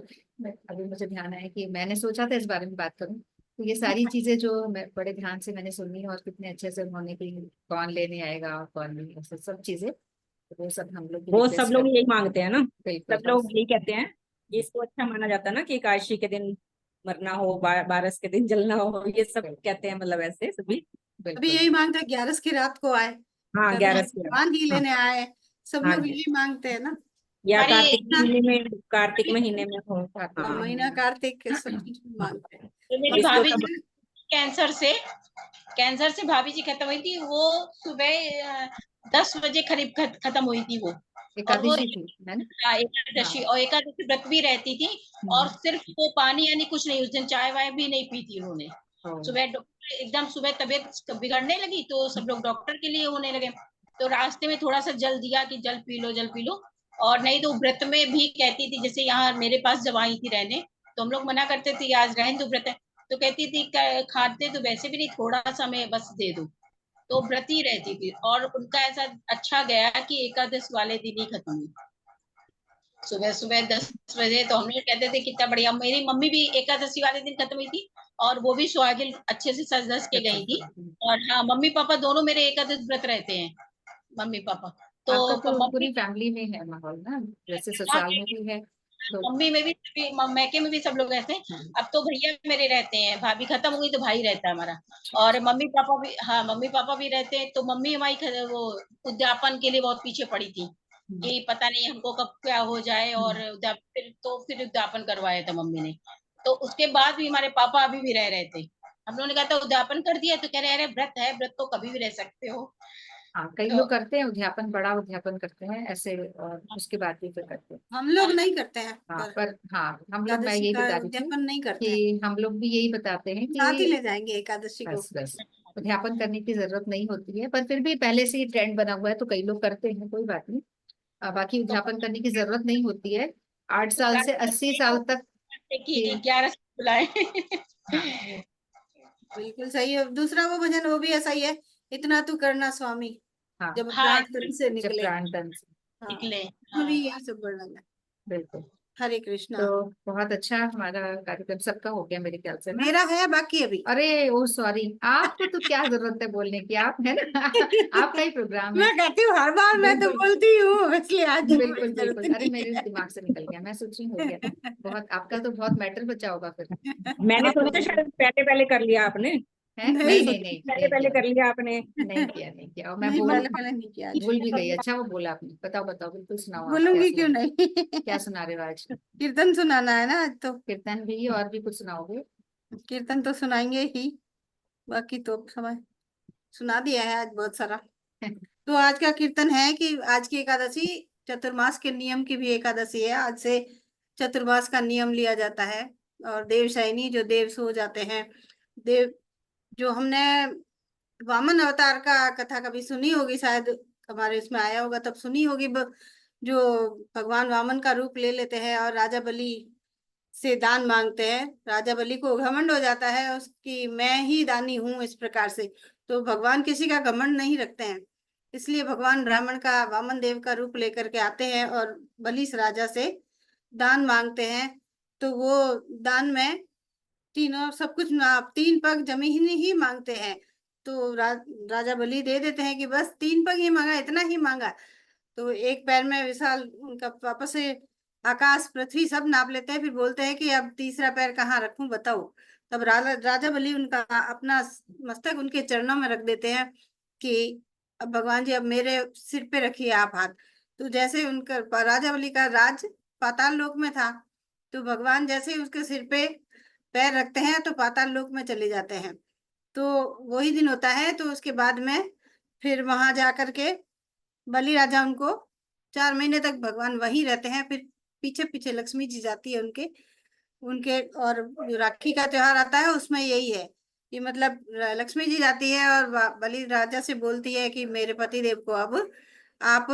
अभी मुझे ध्यान आया कि मैंने सोचा था इस बारे में बात करूं। तो ये सारी चीजें जो मैं बड़े ध्यान से मैंने सुनी, और कितने अच्छे से उन्होंने कि कौन लेने आएगा और कौन नहीं, ऐसे सब चीजें, तो वो सब हम लोग भी वो सब रिक्वेस्ट लोग करते यही हैं। मांगते हैं ना, बिल्कुल सब लोग यही कहते हैं। इसको अच्छा माना जाता है ना कि एकादशी के दिन मरना हो, बारस के दिन जलना हो, ये सब कहते हैं, मतलब ऐसे सभी। अभी बिल्कुल यही मांगते हैं 11 की रात को आए, हाँ, कभी 11 की रात। भगवान ही हाँ लेने आए, सब हाँ लोग जी, यही मांगते हैं ना। या अरे कार्तिक महीने में हो। हाँ, महीना कार्तिक सब चीज मांगते हैं। तो मेरी इसको भाभी सब। जी कैंसर से भाभी जी खत्म हुई थी। वो सुबह 10 बजे करीब खत्म हुई थी वो। और वो एकादशी थी, है ना? एकादशी, हाँ। और एकादशी व्रत भी रहती थी। और सिर्फ वो पानी यानी कुछ नहीं, उस दिन चाय वाय भी नहीं पी थी उन्होंने। सुबह एकदम सुबह तबीयत बिगड़ने लगी, तो सब लोग डॉक्टर के लिए होने लगे। तो रास्ते में थोड़ा सा जल दिया कि जल पी लो, जल पी लो। और नहीं तो व्रत में भी कहती थी, जैसे यहाँ मेरे पास जब आई थी रहने, तो हम लोग मना करते थे आज रहने दो व्रत है, तो कहती थी खाते तो वैसे भी नहीं, थोड़ा सा मैं बस दे दो। तो व्रत ही रहती थी। और उनका ऐसा अच्छा गया कि एकादश वाले दिन ही खत्म हुई, सुबह सुबह 10 बजे। तो हम लोग कहते थे कितना बढ़िया। मेरी मम्मी भी एकादशी वाले दिन खत्म हुई थी, और वो भी सुहागिन अच्छे से सज धज के गई थी। और हाँ, मम्मी पापा दोनों मेरे एकादश व्रत रहते हैं, मम्मी पापा। आपका तो तो मम्मी, पूरी फैमिली में है माहौल ना, जैसे हाँ, ससुराल में भी है तो। मम्मी में भी मैके में भी सब लोग रहते हैं। अब तो भैया मेरे रहते हैं, भाभी खत्म हो गई तो भाई रहता है हमारा। और मम्मी पापा भी, हाँ, मम्मी पापा भी रहते हैं। तो मम्मी हमारी वो उद्यापन के लिए बहुत पीछे पड़ी थी कि पता नहीं हमको कब क्या हो जाए। और फिर उद्यापन करवाया था मम्मी ने। तो उसके बाद भी हमारे पापा अभी भी रह रहे थे। हम लोगों ने कहा था उद्यापन कर दिया, तो कह रहे अरे व्रत है, व्रत तो कभी भी रह सकते हो। हाँ, कई तो लोग करते हैं उद्यापन, बड़ा उद्यापन करते हैं ऐसे, और उसके बाद भी फिर करते हैं। हम लोग नहीं करते हैं, हाँ, पर पर हाँ, हम लोग, मैं एकादशी यही का बता रही थी उद्यापन नहीं करते हैं। कि हम लोग भी यही बताते हैं साथ ही कि ले जाएंगे एकादशी को। बस बस उद्यापन करने की जरूरत नहीं होती है, पर फिर भी पहले से ही ट्रेंड बना हुआ है तो कई लोग करते हैं, कोई बात नहीं। बाकी तो उद्यापन करने की जरूरत नहीं होती है। 8 साल से 80 साल तक कि की। 11 बुलाए। हाँ बिल्कुल सही है। दूसरा वो भजन वो भी ऐसा ही है, इतना तू करना स्वामी, हाँ, जब हाँ, प्राण तन से जब निकले। प्राण तन से। हाँ, निकले। उसमें भी हाँ, यही सब वर्णन है। बिल्कुल। हरे कृष्णा। तो बहुत अच्छा हमारा कार्यक्रम सबका हो गया मेरे ख्याल से ना। मेरा है बाकी अभी। अरे ओ सॉरी, आपको तो क्या जरूरत है बोलने की, आप है ना आपका ही प्रोग्राम है। मैं कहती हूँ हर बार मैं तो बिल्कुल बोलती हूँ, इसलिए आज बिल्कुल जरूरत बिल्कुल, अरे नहीं मेरे दिमाग से निकल गया, मैं सोच रही हूँ, हो गया। बहुत, आपका तो बहुत मैटर बचा होगा फिर। मैंने आप सुना था बोलिए। शायद पहले पहले कर लिया आपने। है, मैं नहीं नहीं नहीं सोची नहीं पहले नहीं पहले किया, कर लिया आपने। नहीं किया, नहीं किया, और मैं नहीं, भूल पहले पहले नहीं किया आज। भूल भी गई। अच्छा वो बोला आपने, बताओ बताओ, बिल्कुल सुनाओ, आप क्या बोलूंगी क्यों सुना, नहीं। क्या सुना रहे हो आज? कीर्तन सुनाना है ना आज तो। कीर्तन भी, और भी कुछ सुनाओगे? कीर्तन तो सुनाएंगे ही, बाकी तो समय सुना दिया है आज बहुत सारा। तो आज का कीर्तन है कि आज की एकादशी चतुर्मास के नियम की भी एकादशी है। आज से चतुर्मास का नियम लिया जाता है। और देवशयनी, जो देव सो जाते हैं, देव, जो हमने वामन अवतार का कथा कभी सुनी होगी शायद, हमारे इसमें आया होगा तब सुनी होगी। जो भगवान वामन का रूप ले लेते हैं और राजा बलि से दान मांगते हैं। राजा बलि को घमंड हो जाता है उसकी, मैं ही दानी हूं, इस प्रकार से। तो भगवान किसी का घमंड नहीं रखते हैं, इसलिए भगवान ब्राह्मण का, वामन देव का रूप लेकर के आते हैं और बलि राजा से दान मांगते हैं। तो वो दान में तीनों सब कुछ, आप 3 पग जमीन ही मांगते हैं। तो राजा बलि दे देते हैं कि बस 3 पग ही मांगा, इतना ही मांगा। तो एक पैर में विशाल उनका वापस से आकाश पृथ्वी सब नाप लेते हैं, फिर बोलते हैं कि अब तीसरा पैर कहाँ रखूं बताओ। तब राजा बलि उनका अपना मस्तक उनके चरणों में रख देते हैं कि अब भगवान जी, अब मेरे सिर पे रखिए आप हाथ। तो जैसे उनका, राजा बलि का राज पाताल लोक में था, तो भगवान जैसे ही उसके सिर पे पैर रखते हैं तो पाताल लोक में चले जाते हैं। तो वही दिन होता है। तो उसके बाद में फिर वहां जा करके बलि राजा उनको 4 महीने तक भगवान वहीं रहते हैं। फिर पीछे पीछे लक्ष्मी जी जाती है उनके उनके और जो राखी का त्योहार आता है उसमें यही है कि मतलब लक्ष्मी जी जाती है और बलि राजा से बोलती है कि मेरे पति देव को अब आप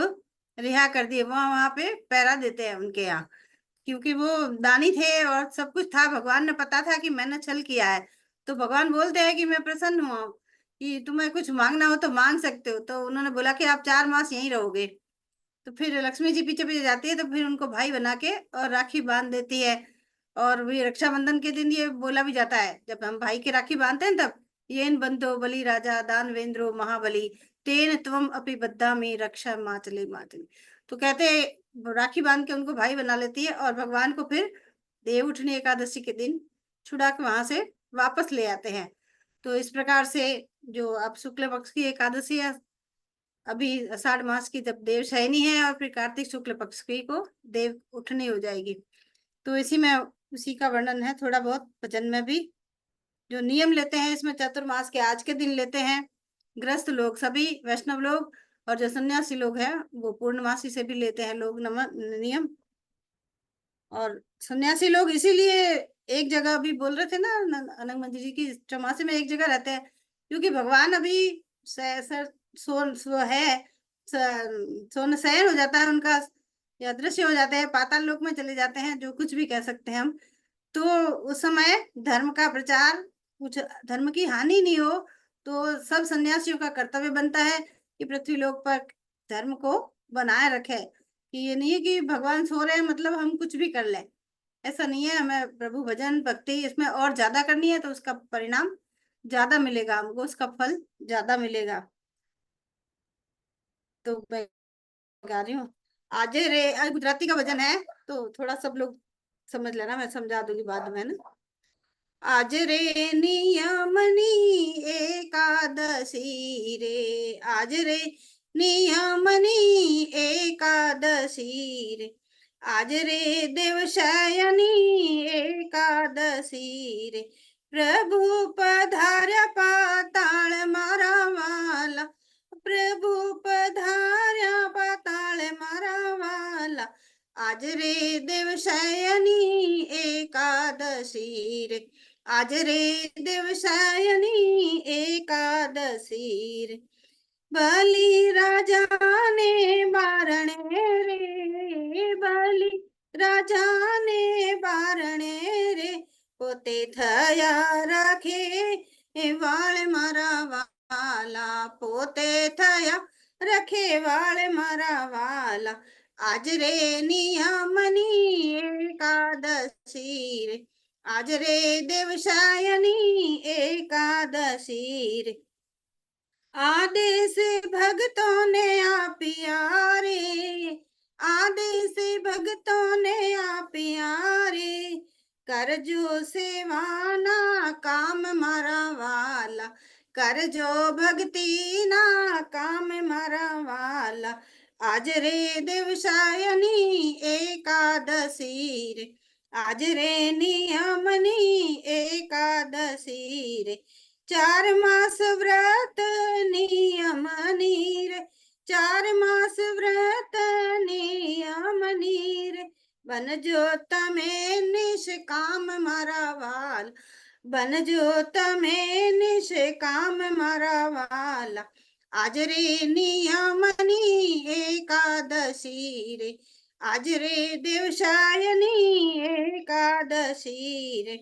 रिहा कर दिए। वहां वहां पे पहरा देते हैं उनके यहाँ। क्योंकि वो दानी थे और सब कुछ था, भगवान ने पता था कि मैंने छल किया है, तो भगवान बोलते हैं कि मैं प्रसन्न हुआ कि तुम्हें कुछ मांगना हो तो मांग सकते हो। तो उन्होंने बोला कि आप 4 मास यहीं रहोगे। तो फिर लक्ष्मी जी पीछे पीछे जाती है, तो फिर उनको भाई बना के और राखी बांध देती है। और भी रक्षाबंधन के दिन ये बोला भी जाता है, जब हम भाई के राखी बांधते हैं तब, येन बंधो बलि राजा दानवेंद्रो महाबली तेन त्वम अपि बद्धामि रक्षा माचले माचले। तो कहते राखी बांध के उनको भाई बना लेती है और भगवान को फिर देव उठनी एकादशी के दिन छुड़ा के वहां से वापस ले आते हैं। तो इस प्रकार से जो अब शुक्ल पक्ष की एकादशी है, अभी आषाढ़ मास की जब देव शयनी है, और फिर कार्तिक शुक्ल पक्ष की को देव उठनी हो जाएगी। तो इसी में उसी का वर्णन है थोड़ा बहुत भजन में भी। जो नियम लेते हैं इसमें चतुर्मास के आज के दिन लेते हैं गृहस्थ लोग, सभी वैष्णव लोग, और जो सन्यासी लोग हैं वो पूर्णमासी से भी लेते हैं लोग नियम। और सन्यासी लोग इसीलिए एक जगह अभी बोल रहे थे ना अनंग मंदिर जी की, चौमासे में एक जगह रहते हैं, क्योंकि भगवान अभी सोन शयन हो जाता है उनका, या दृश्य हो जाते हैं, पाताल लोक में चले जाते हैं, जो कुछ भी कह सकते हैं हम। तो उस समय धर्म का प्रचार, कुछ धर्म की हानि नहीं हो, तो सब सन्यासियों का कर्तव्य बनता है कि पृथ्वी लोक पर धर्म को बनाए रखे। कि ये नहीं है कि भगवान सो रहे हैं मतलब हम कुछ भी कर लें, ऐसा नहीं है। हमें प्रभु भजन भक्ति इसमें और ज्यादा करनी है, तो उसका परिणाम ज्यादा मिलेगा, हमको उसका फल ज्यादा मिलेगा। तो मैं गा रही हूँ आज रे, गुजराती का भजन है तो थोड़ा सब लोग समझ लेना, मैं समझा दूंगी बाद में ना। आज रे नियमनी एकादशी रे, आज रे नियमनी एकादशी रे, आज रे देवशयनी एकादशी रे, प्रभु पधार्या पाताळ मारा वाला, प्रभु पधार्या पाताळ मारा वाला, आज रे देवशयनी एकादशी रे, आज रे देवशयनी एकादशी रे, बलि राजा ने बारणे रे, बलि राजा ने बारणे रे, पोते थया रखे वाळ मारा वाला, पोते थया रखे वाळ मारा वाला, आज रे नियमनी एकादशी रे, आज रे देवशयनी एकादशी रे, आदेश भक्तों ने आपिया रे, आदेश भक्तों ने आपिया रे, कर जो सेवाना काम मारा वाला, कर जो भक्ति ना काम मारा वाला, आज रे देवशयनी एकादशी रे, आज रे नियमनी एकादशी रे, 4 मास व्रत नियम नीर, 4 मास व्रत नियम नीर, बन जो तमे निष्काम मारा वाल, बन जो तमे निष्काम मारा वाला, आज रे नियमनी एकादशी रे, आज रे देवशयनी एकादशी रे,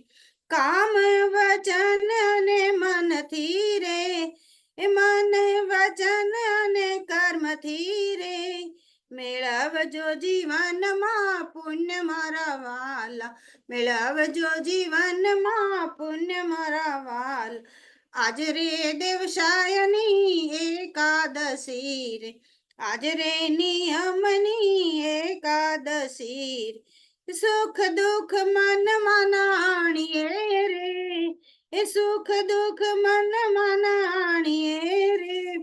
काम वचन ने मन थी रे, मन वचन ने कर्म थी रे, मेळव जो जीवन मा पुण्य मारा वाला, मेळव जो जीवन मा पुण्य मारा वाल, आज रे देवशयनी एकादशी रे, आज रे नियमनी एकादशी रे, सुख दुख मन मनाणिए रे, सुख दुख मन मनाणिए रे,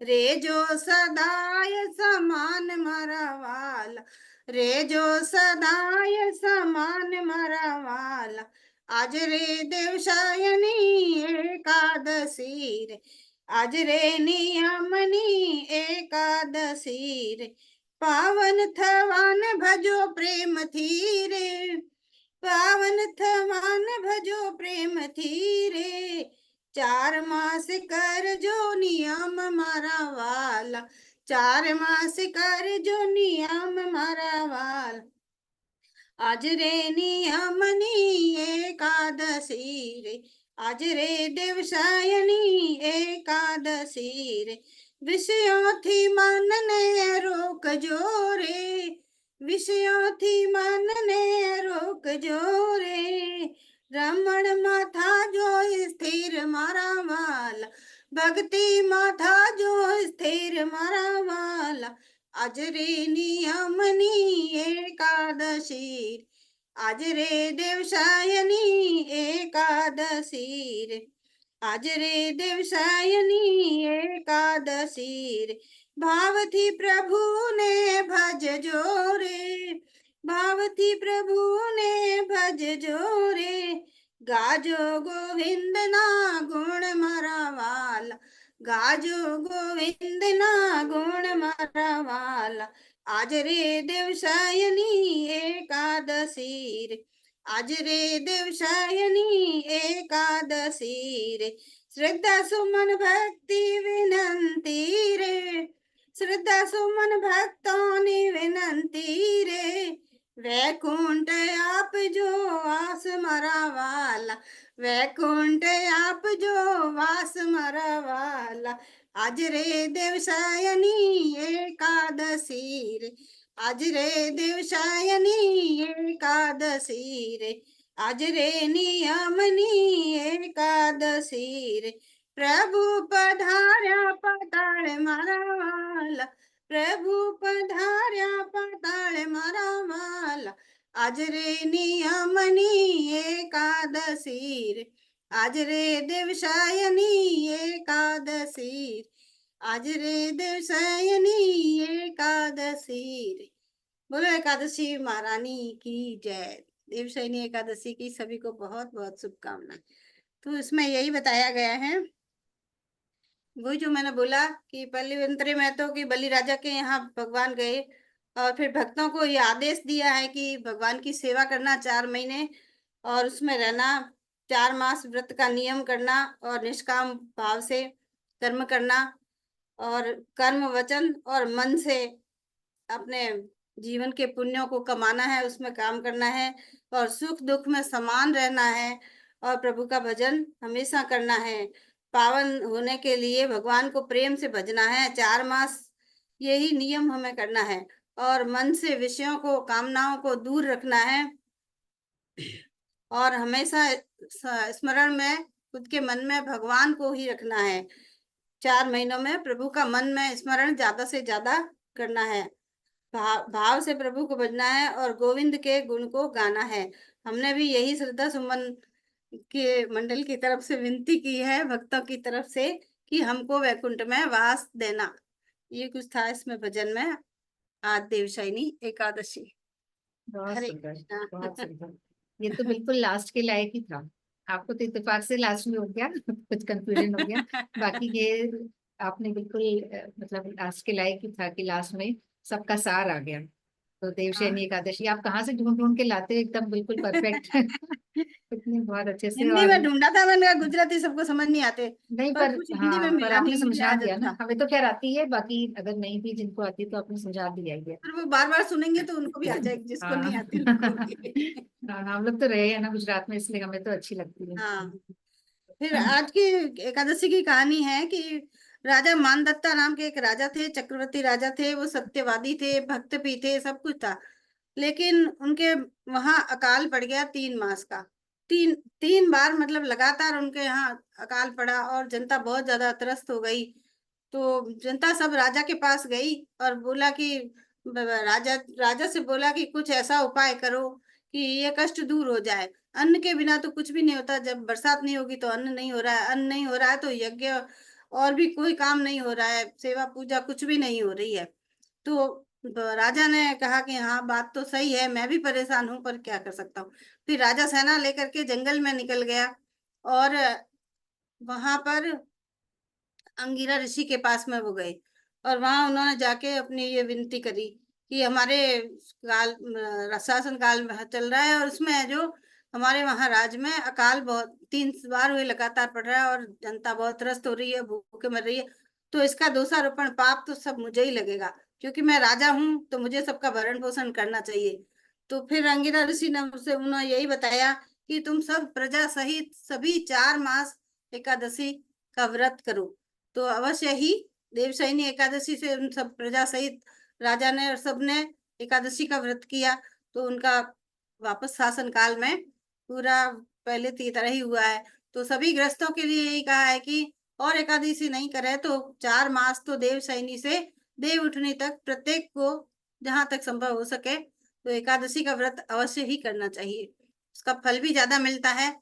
रे जो सदाय समान मारा वाला, रे जो सदाय समान मारा वाला, आज रे देवशयनी एकादशी रे, आज रे नियमनी एकादशी रे, पावन थवान भजो प्रेम थी रे, पावन थवान भजो प्रेम थी रे, 4 मास कर जो नियम मारा वाला, 4 मास कर जो नियम मारा वाला, आज रे नियमनी एकादशी रे, आज रे देवसायनी एकादशी रे, विषयों थी मन ने रोक जो रे, विषयों थी मन ने रोक जो रे, रमण माथा जो स्थिर मारा वाला, भक्ति माथा जो स्थिर मारा वाला, आज रे नियमनी एकादशी, आज रे देवसायनी एकादशी रे, आज रे देवसायनी एकादशी रे, भाव थी प्रभु ने भज जो रे, भाव थी प्रभु ने भज जो रे, गाजो गोविंद ना गुण मारा वाला, गाजो गोविंद ना गुण मारा वाला, आज रे देवसायनी एकादशी रे, आज रे देवसायनी एकादशी रे, श्रद्धा सुमन भक्ति विनंती रे, श्रद्धा सुमन भक्तों ने विनंती रे, वैकुंठ आप जो वास मरा वाला, वैकुंठ आप जो वास मरा वाला, आज रे देवसायनी एकादशी रे, आज रे देवसायनी एकादशी रे, आज रे नियमनी एकादशी रे, प्रभु पधार्या पाताल मारा वाला, प्रभु पधार्या पाताल मारा वाला, आज रे नियमनी एकादशी रे, आज रे देवसायनी एकादशी, आज रे देवसायनी एकादशी रे। बोलो एकादशी महारानी की जय। देवसायनी एकादशी की सभी को बहुत बहुत शुभकामनाएं। तो इसमें यही बताया गया है, वही जो मैंने बोला कि पल्लीवंतरे में तो कि बलि राजा के यहाँ भगवान गए और फिर भक्तों को ये आदेश दिया है कि भगवान की सेवा करना 4 महीने और उसमें रहना, 4 मास व्रत का नियम करना और निष्काम भाव से कर्म करना और कर्म वचन और मन से अपने जीवन के पुण्यों को कमाना है, उसमें काम करना है और सुख दुख में समान रहना है और प्रभु का भजन हमेशा करना है। पावन होने के लिए भगवान को प्रेम से भजना है। 4 मास यही नियम हमें करना है और मन से विषयों को, कामनाओं को दूर रखना है और हमेशा स्मरण में खुद के मन में भगवान को ही रखना है। 4 महीनों में प्रभु का मन में स्मरण ज्यादा से ज्यादा करना है, भाव से प्रभु को भजना है और गोविंद के गुण को गाना है। हमने भी यही श्रद्धा सुमन के मंडल की तरफ से विनती की है भक्तों की तरफ से कि हमको वैकुंठ में वास देना। ये कुछ था इसमें भजन में। आज देवसायनी एकादशी। बहुत हरे सुंदर, कृष्णा। बहुत सुंदर। ये तो बिल्कुल लास्ट के लायक ही था। आपको तो इत्तेफाक से लास्ट में हो गया कुछ कंफ्यूजन हो गया, बाकी ये आपने बिल्कुल मतलब लास्ट के लायक ही था कि लास्ट में सबका सार आ गया। तो देवशयनी एकादशी आप कहाँ से ढूंढ ढूंढ के लाते हो, एकदम बिल्कुल परफेक्ट इतने बहुत अच्छे से। हिंदी और में ढूंढा था मैंने, गुजराती सबको समझ नहीं आते, नहीं पर पर कुछ हिंदी में हाँ, पर मिला आपने नहीं, मुझे समझा दिया आदत ना, था। हमें तो खैर आती है, बाकी अगर नहीं भी जिनको आती है तो आपने समझा दिया ही है। पर वो बार बार सुनेंगे तो उनको भी आ जाएगी, जिसको हाँ नहीं आती उनको भी। हाँ, हम लोग तो रहे हैं ना गुजरात में, इसलिए हमें तो अच्छी लगती है। हाँ, फिर आज की एकादशी की कहानी है कि राजा मानदत्ता नाम के एक राजा थे, चक्रवर्ती राजा थे। वो सत्यवादी थे, भक्त भी थे, सब कुछ था। लेकिन उनके वहां अकाल पड़ गया 3 मास का। तीन 3 बार मतलब लगातार उनके यहाँ अकाल पड़ा और जनता बहुत ज्यादा त्रस्त हो गई। तो जनता सब राजा के पास गई और बोला कि राजा राजा से बोला कि कुछ ऐसा उपाय करो कि ये कष्ट दूर हो जाए। अन्न के बिना तो कुछ भी नहीं होता, जब बरसात नहीं होगी तो अन्न नहीं हो रहा है, अन्न नहीं हो रहा है तो यज्ञ और भी कोई काम नहीं हो रहा है, सेवा पूजा कुछ भी नहीं हो रही है। तो राजा ने कहा कि हाँ, बात तो सही है, मैं भी परेशान हूँ, पर क्या कर सकता हूँ। फिर राजा सेना लेकर के जंगल में निकल गया और वहां पर अंगिरा ऋषि के पास में वो गए और वहां उन्होंने जाके अपनी ये विनती करी कि हमारे काल शासन काल में चल रहा है और उसमें जो हमारे वहां राज्य में अकाल बहुत 3 बार हुए लगातार पड़ रहा है और जनता बहुत त्रस्त हो रही है, भूखे मर रही है। तो इसका दोषारोपण पाप तो सब मुझे ही लगेगा, क्योंकि मैं राजा हूँ तो मुझे सबका भरण पोषण करना चाहिए। तो फिर अंगिरा ऋषि ने उसे उन्होंने यही बताया कि तुम सब प्रजा सहित सभी 4 मास एकादशी का व्रत करो। तो अवश्य ही देवशयनी एकादशी से उन सब प्रजा सहित राजा ने और सबने एकादशी का व्रत किया। तो उनका वापस शासन काल में पूरा पहले की तरह ही हुआ है। तो सभी गृहस्थों के लिए यही कहा है कि और एकादशी नहीं करे तो 4 मास तो देवशयनी से देव उठनी तक प्रत्येक को जहां तक संभव हो सके तो एकादशी का व्रत अवश्य ही करना चाहिए। उसका फल भी ज्यादा मिलता है।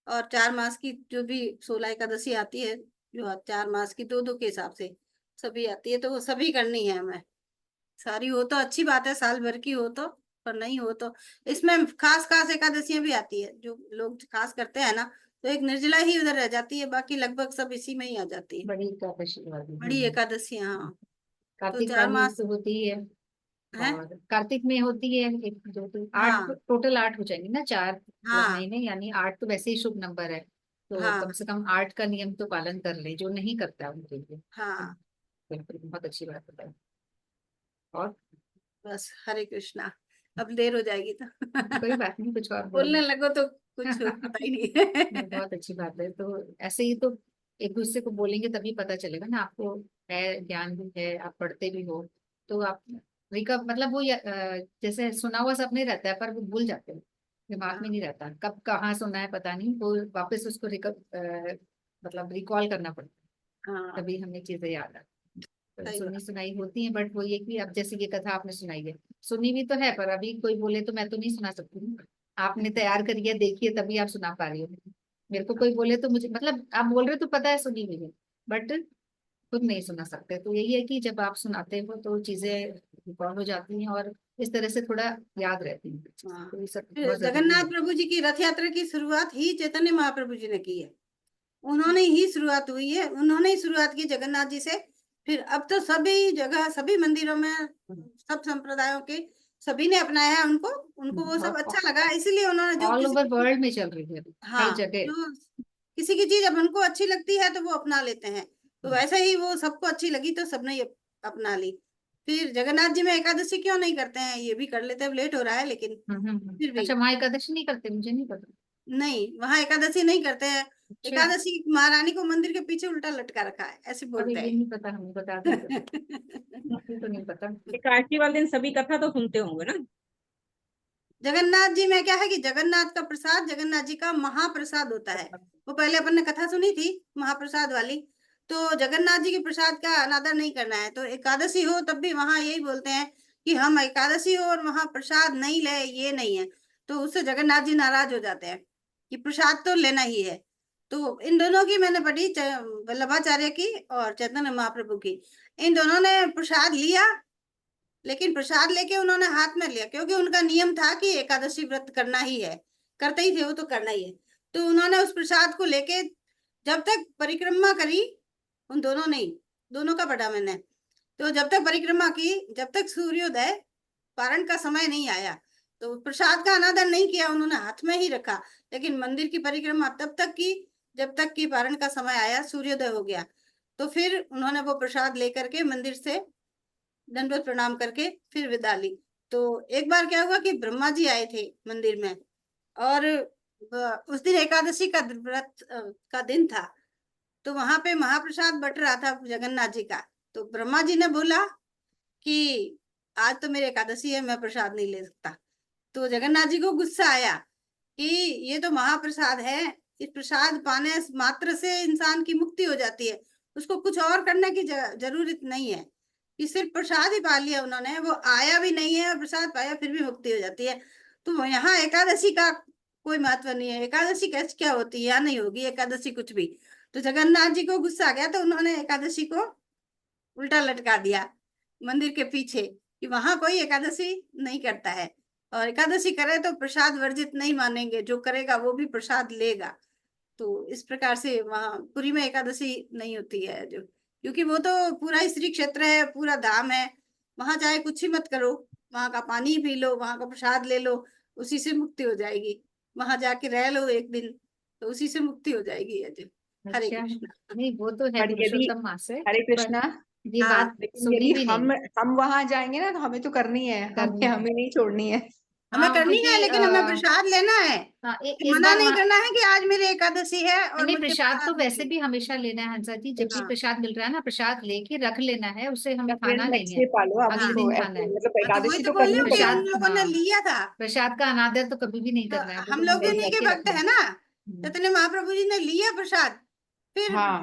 और 4 मास की जो भी 16 एकादशी आती है, जो 4 मास की 2-2 के हिसाब से सभी आती है, तो वो सभी करनी है हमें। सारी हो तो अच्छी बात है, साल भर की हो तो, पर नहीं हो तो इसमें खास खास एकादशियां भी आती है जो लोग खास करते हैं ना। तो एक निर्जला ही उधर रह जाती है, बाकी लगभग सब इसी में ही आ जाती है। बड़ी एकादशी वाली बड़ी एकादशी, हाँ। तो कार्तिक 4 वाली मास तो होती है, है। और कार्तिक में होती है 1 2 3 8, हाँ टोटल 8 हो जाएंगी ना, 4 हाँ महीने, यानी 8 तो वैसे ही शुभ नंबर है। तो हाँ कम से कम 8 का नियम तो पालन कर ले, जो नहीं करता है उनके लिए। हाँ। बिल्कुल, बहुत अच्छी बात है। और बस हरे कृष्णा। अब देर हो जाएगी तो कोई बात नहीं, कुछ और बोलने बोलो। लगो तो कुछ पता ही नहीं है। बहुत अच्छी बात है। तो ऐसे ही तो एक दूसरे को बोलेंगे तभी पता चलेगा ना, आपको है ज्ञान भी है, आप पढ़ते भी हो, तो आप मतलब वो जैसे सुना हुआ सब नहीं रहता है, पर वो भूल जाते हैं, दिमाग में हाँ नहीं रहता कब कहाँ सुना है पता नहीं, वो वापस उसको मतलब रिकॉल करना पड़ता है, हाँ, तभी हमें चीजें याद आती हैं। तो सही सुनी बात। सुनाई होती है, बट वो ये कि अब जैसे ये कथा आपने सुनाई है, सुनी भी तो है, पर अभी कोई बोले तो मैं तो नहीं सुना सकती हूँ। आपने तैयार करी है, देखिए, तभी आप सुना पा रही हो। मेरे को कोई बोले तो मुझे, मतलब आप बोल रहे हो तो पता है सुनी हुई है, बट खुद नहीं सुना सकते। तो यही है कि जब आप सुनाते हो तो चीजें रिकॉर्ड हो जाती हैं, और इस तरह से थोड़ा याद रहती हैं। हाँ, तो ये सब फिर बहुत जरूरी जगन्नाथ है। प्रभु जी की रथ यात्रा की शुरुआत ही चैतन्य महाप्रभु जी ने की है। उन्होंने ही शुरुआत हुई है, उन्होंने ही शुरुआत की जगन्नाथ जी से। फिर अब तो सभी जगह सभी मंदिरों में सब संप्रदायों के सभी ने अपनाया है उनको, उनको वो सब अच्छा लगा, इसीलिए उन्होंने जो ऑल किसी ओवर की, वर्ल्ड में चल रही है अभी, हर हाँ, जगह। जो किसी की चीज अब उनको अच्छी लगती है तो वो अपना लेते हैं। तो वैसे ही वो सबको अच्छी लगी तो सबने ये अपना ली। फिर जगन्नाथ जी में एकादशी क्यों नहीं करते हैं, ये भी कर लेते हैं, लेट हो रहा है लेकिन फिर भी। अच्छा, वहाँ एकादशी नहीं करते? मुझे नहीं पता। नहीं, वहां एकादशी नहीं करते हैं। अच्छा, एकादशी महारानी को मंदिर के पीछे उल्टा लटका रखा है, ऐसे अरे बोलते ये नहीं पता, हमें बता दें तो। हैं। मुझे तो नहीं पता। एकादशी वाले दिन सभी कथा तो सुनते होंगे ना। जगन्नाथ जी में क्या है कि जगन्नाथ का प्रसाद जगन्नाथ जी का महाप्रसाद होता है। वो पहले अपन ने कथा सुनी थी महाप्रसाद वाली। तो जगन्नाथ जी के प्रसाद का अनादर नहीं करना है। तो एकादशी हो तब भी वहां यही बोलते हैं कि हम एकादशी हो और वहां प्रसाद नहीं ले, ये नहीं है। तो उससे जगन्नाथ जी नाराज हो जाते हैं कि प्रसाद तो लेना ही है। तो इन दोनों की मैंने पढ़ी, वल्लभाचार्य की और चैतन्य महाप्रभु की। इन दोनों ने प्रसाद लिया, लेकिन प्रसाद लेके उन्होंने हाथ में लिया क्योंकि उनका नियम था कि एकादशी व्रत करना ही है, करते ही थे वो, तो करना ही है। तो उन्होंने उस प्रसाद को लेके जब तक परिक्रमा करी, उन दोनों ने, दोनों का पढ़ा मैंने। तो जब तक परिक्रमा की, जब तक सूर्योदय, पारण का समय नहीं आया, तो प्रसाद का अनादर नहीं किया, उन्होंने हाथ में ही रखा। लेकिन मंदिर की परिक्रमा तब तक की जब तक कि पारण का समय आया, सूर्योदय हो गया। तो फिर उन्होंने वो प्रसाद लेकर के मंदिर से दंडवत प्रणाम करके फिर विदा ली। तो एक बार क्या हुआ कि ब्रह्मा जी आए थे मंदिर में, और उस दिन एकादशी का व्रत का दिन था। तो वहां पे महाप्रसाद बट रहा था जगन्नाथ जी का। तो ब्रह्मा जी ने बोला कि आज तो मेरी एकादशी है, मैं प्रसाद नहीं ले सकता। तो जगन्नाथ जी को गुस्सा आया कि ये तो महाप्रसाद है, इस प्रसाद पाने मात्र से इंसान की मुक्ति हो जाती है, उसको कुछ और करने की जरूरत नहीं है। कि सिर्फ प्रसाद ही पा लिया उन्होंने, वो आया भी नहीं है और प्रसाद पाया फिर भी मुक्ति हो जाती है। तो यहाँ एकादशी का कोई महत्व नहीं है। एकादशी कैसे क्या होती है या नहीं होगी एकादशी कुछ भी। तो जगन्नाथ जी को गुस्सा आ गया, तो उन्होंने एकादशी को उल्टा लटका दिया मंदिर के पीछे कि वहां कोई एकादशी नहीं करता है, और एकादशी करे तो प्रसाद वर्जित नहीं मानेंगे, जो करेगा वो भी प्रसाद लेगा। तो इस प्रकार से वहां पुरी में एकादशी नहीं होती है, जो क्योंकि वो तो पूरा स्त्री क्षेत्र है, पूरा धाम है। वहां चाहे कुछ ही मत करो, वहां का पानी पी लो, वहां का प्रसाद ले लो, उसी से मुक्ति हो जाएगी। वहां जाके रह लो एक दिन, तो उसी से मुक्ति हो जाएगी। अजय, हरे अच्छा, कृष्णा। नहीं वो तो है पर यदि, पुरुषोत्तम मास है, हरे पर कृष्णा, ये हाँ, बात लेकिन सुनी यदि भी हम नहीं हम वहां जाएंगे ना तो हमें तो करनी है, हमें करनी। हमें नहीं छोड़नी है। हमें हाँ, करनी है, क्योंकि, लेकिन हमें प्रसाद लेना है। हाँ, कि इस मना बार नहीं करना है कि आज मेरी एकादशी है और नहीं, मुझे प्रसाद तो वैसे नहीं। भी हमेशा लेना है हंसा जी, जब भी हाँ प्रसाद मिल रहा है ना, प्रसाद लेके रख लेना है, उसे हमें खाना नहीं नेक्स्ट है, डे पालो आप अगले हाँ दिन उसको खाना ऐसे, है। मतलब हाँ, तो वही एकादशी तो तो बोल रही करनी हूँ ही कि प्रसाद, उन पड़ेगी। लोगों ने हाँ, लिया था। प्रसाद का अनादर तो कभी भी नहीं तो करना है, वो हम तो लोग हमें उन्हीं के लेके भक्त रखना है ना। है। चैतन्य महाप्रभु जी ने लिया प्रसाद, फिर हाँ,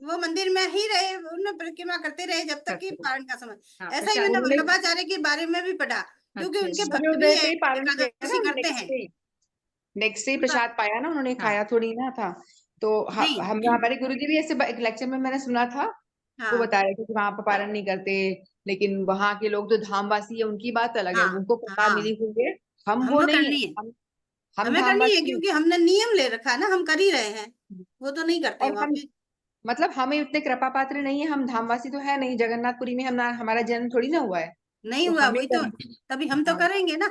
वो मंदिर में ही रहे, उन्हें परिक्रमा करते रहे जब तक कि करते रहे। पारण का समय। हाँ, ऐसा ही प्रसाद, मैंने उन्होंने वल्लभाचार्य के बारे में भी पढ़ा, क्योंकि अच्छा उनके अच्छा, भक्त भी सूर्योदय है, पे ही पालन किया है एकादशी ना, करते हैं। नेक्स्ट डे ही प्रसाद पाया ना उन्होंने, हाँ खाया थोड़ी ना था। तो नहीं, हम हमारे गुरुजी भी ऐसे एक लेक्चर में मैंने सुना था, वो हाँ बता रहे थे कि वहां पर पारण नहीं करते, लेकिन वहां के लोग तो धामवासी है, उनकी बात अलग है, हाँ उनको प्रसाद हाँ, मिली हुई है। हम वो हमें नहीं है, करनी है, हम हमें करनी है, धामवासी नहीं। क्योंकि हमने नियम ले रखा है ना, हम कर ही रहे हैं। वो तो नहीं करते और वहां हम, पे। मतलब हमें उतने कृपा पात्र नहीं है, हम धामवासी तो है नहीं, जगन्नाथपुरी में हम हमारा जन्म थोड़ी ना हुआ है। नहीं तो हुआ, हमें वही तो, तभी हम तो हाँ करेंगे ना।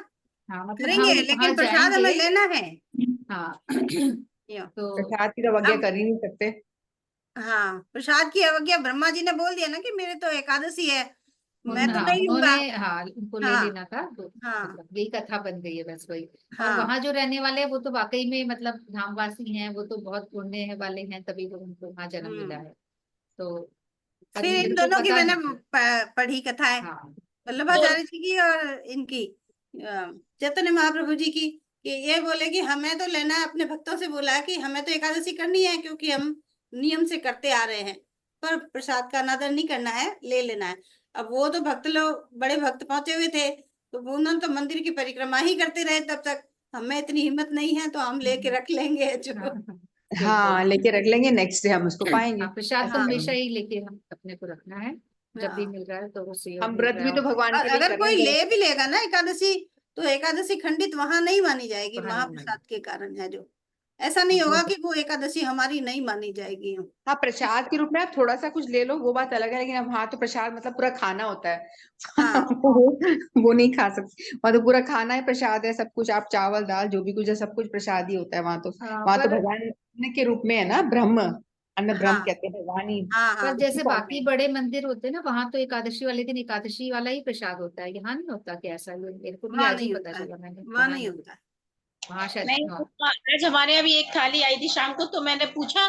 हाँ, मतलब करेंगे, हम वहां लेकिन प्रसाद जाएंगे। हमें लेना है। हाँ यो, तो प्रसाद की तो आज्ञा अब कर ही नहीं सकते। हाँ, प्रसाद की अवज्ञा ब्रह्मा जी ने बोल दिया ना कि मेरे तो एकादशी है, मैं तो हाँ, नहीं उन्होंने, लूंगा। हाँ, उनको ले हाँ लेना था, तो हाँ मतलब यही कथा बन गई है बस वही। और हाँ, वहां जो रहने वाले हैं वो तो वाकई में मतलब धामवासी हैं, वो तो बहुत पुण्य है वाले हैं, तभी तो उनको वहां जन्म मिला हम्म। है। तो पर फिर इन मेरे को दोनों की पता मैंने नहीं था। पढ़ी कथाएं, हाँ दोनों वल्लभाचार्य जी की और इनकी, चैतन्य महाप्रभु जी की, कि ये बोले कि हमें तो लेना है, अपने भक्तों से बोला है कि हमें तो एकादशी करनी है, क्योंकि हम नियम से करते आ रहे हैं, पर प्रसाद का अनादर नहीं करना है, ले लेना है। अब वो तो भक्त लोग, बड़े भक्त पहुंचे हुए थे, तो वो उन्होंने तो मंदिर की परिक्रमा ही करते रहे तब तक। हमें इतनी हिम्मत नहीं है, तो हम लेके रख लेंगे जो। हाँ, बिल्कुल। हाँ, लेके रख लेंगे, नेक्स्ट डे हम उसको पाएंगे। हाँ, प्रसाद तो ऐसा हाँ हमेशा करेंगे। ही लेके हम अपने को रखना है, जब भी हाँ, मिल रहा है तो उससे हम मिल व्रत रहा भी है तो भगवान और के लिए अगर कर रहे कोई हैं, ले व्रत। भी लेगा ना एकादशी, तो एकादशी खंडित वहां नहीं मानी जाएगी, वहां नहीं माने। महाप्रसाद के कारण है जो। ऐसा नहीं होगा कि वो एकादशी हमारी नहीं मानी जाएगी। हाँ, प्रसाद के रूप में आप थोड़ा सा कुछ ले लो, वो बात अलग है, लेकिन अब वहाँ तो प्रसाद मतलब पूरा खाना होता है। हाँ वो नहीं खा सकते, वहाँ तो पूरा खाना है, प्रसाद है, सब कुछ, आप चावल दाल जो भी कुछ है, सब कुछ प्रसाद ही होता है वहाँ तो। वहाँ तो पर भगवान अन्न के रूप में है ना, ब्रह्म, अन्न ब्रह्म हाँ कहते हैं, भगवान ही हाँ पर हाँ, उसी जैसे फॉर्म में बाकी बड़े मंदिर होते हैं ना, वहां तो एकादशी वाले दिन एकादशी वाला ही प्रसाद होता है, यहाँ नहीं होता क्या ऐसा? ये मेरे को भी वहाँ आज ही नहीं पता होता है, चला, मैंने वहाँ वहां नहीं नहीं होता होता, है। वहां शायद, नहीं, हाँ। आज हमारे यहाँ भी एक थाली आई थी शाम को, तो मैंने पूछा,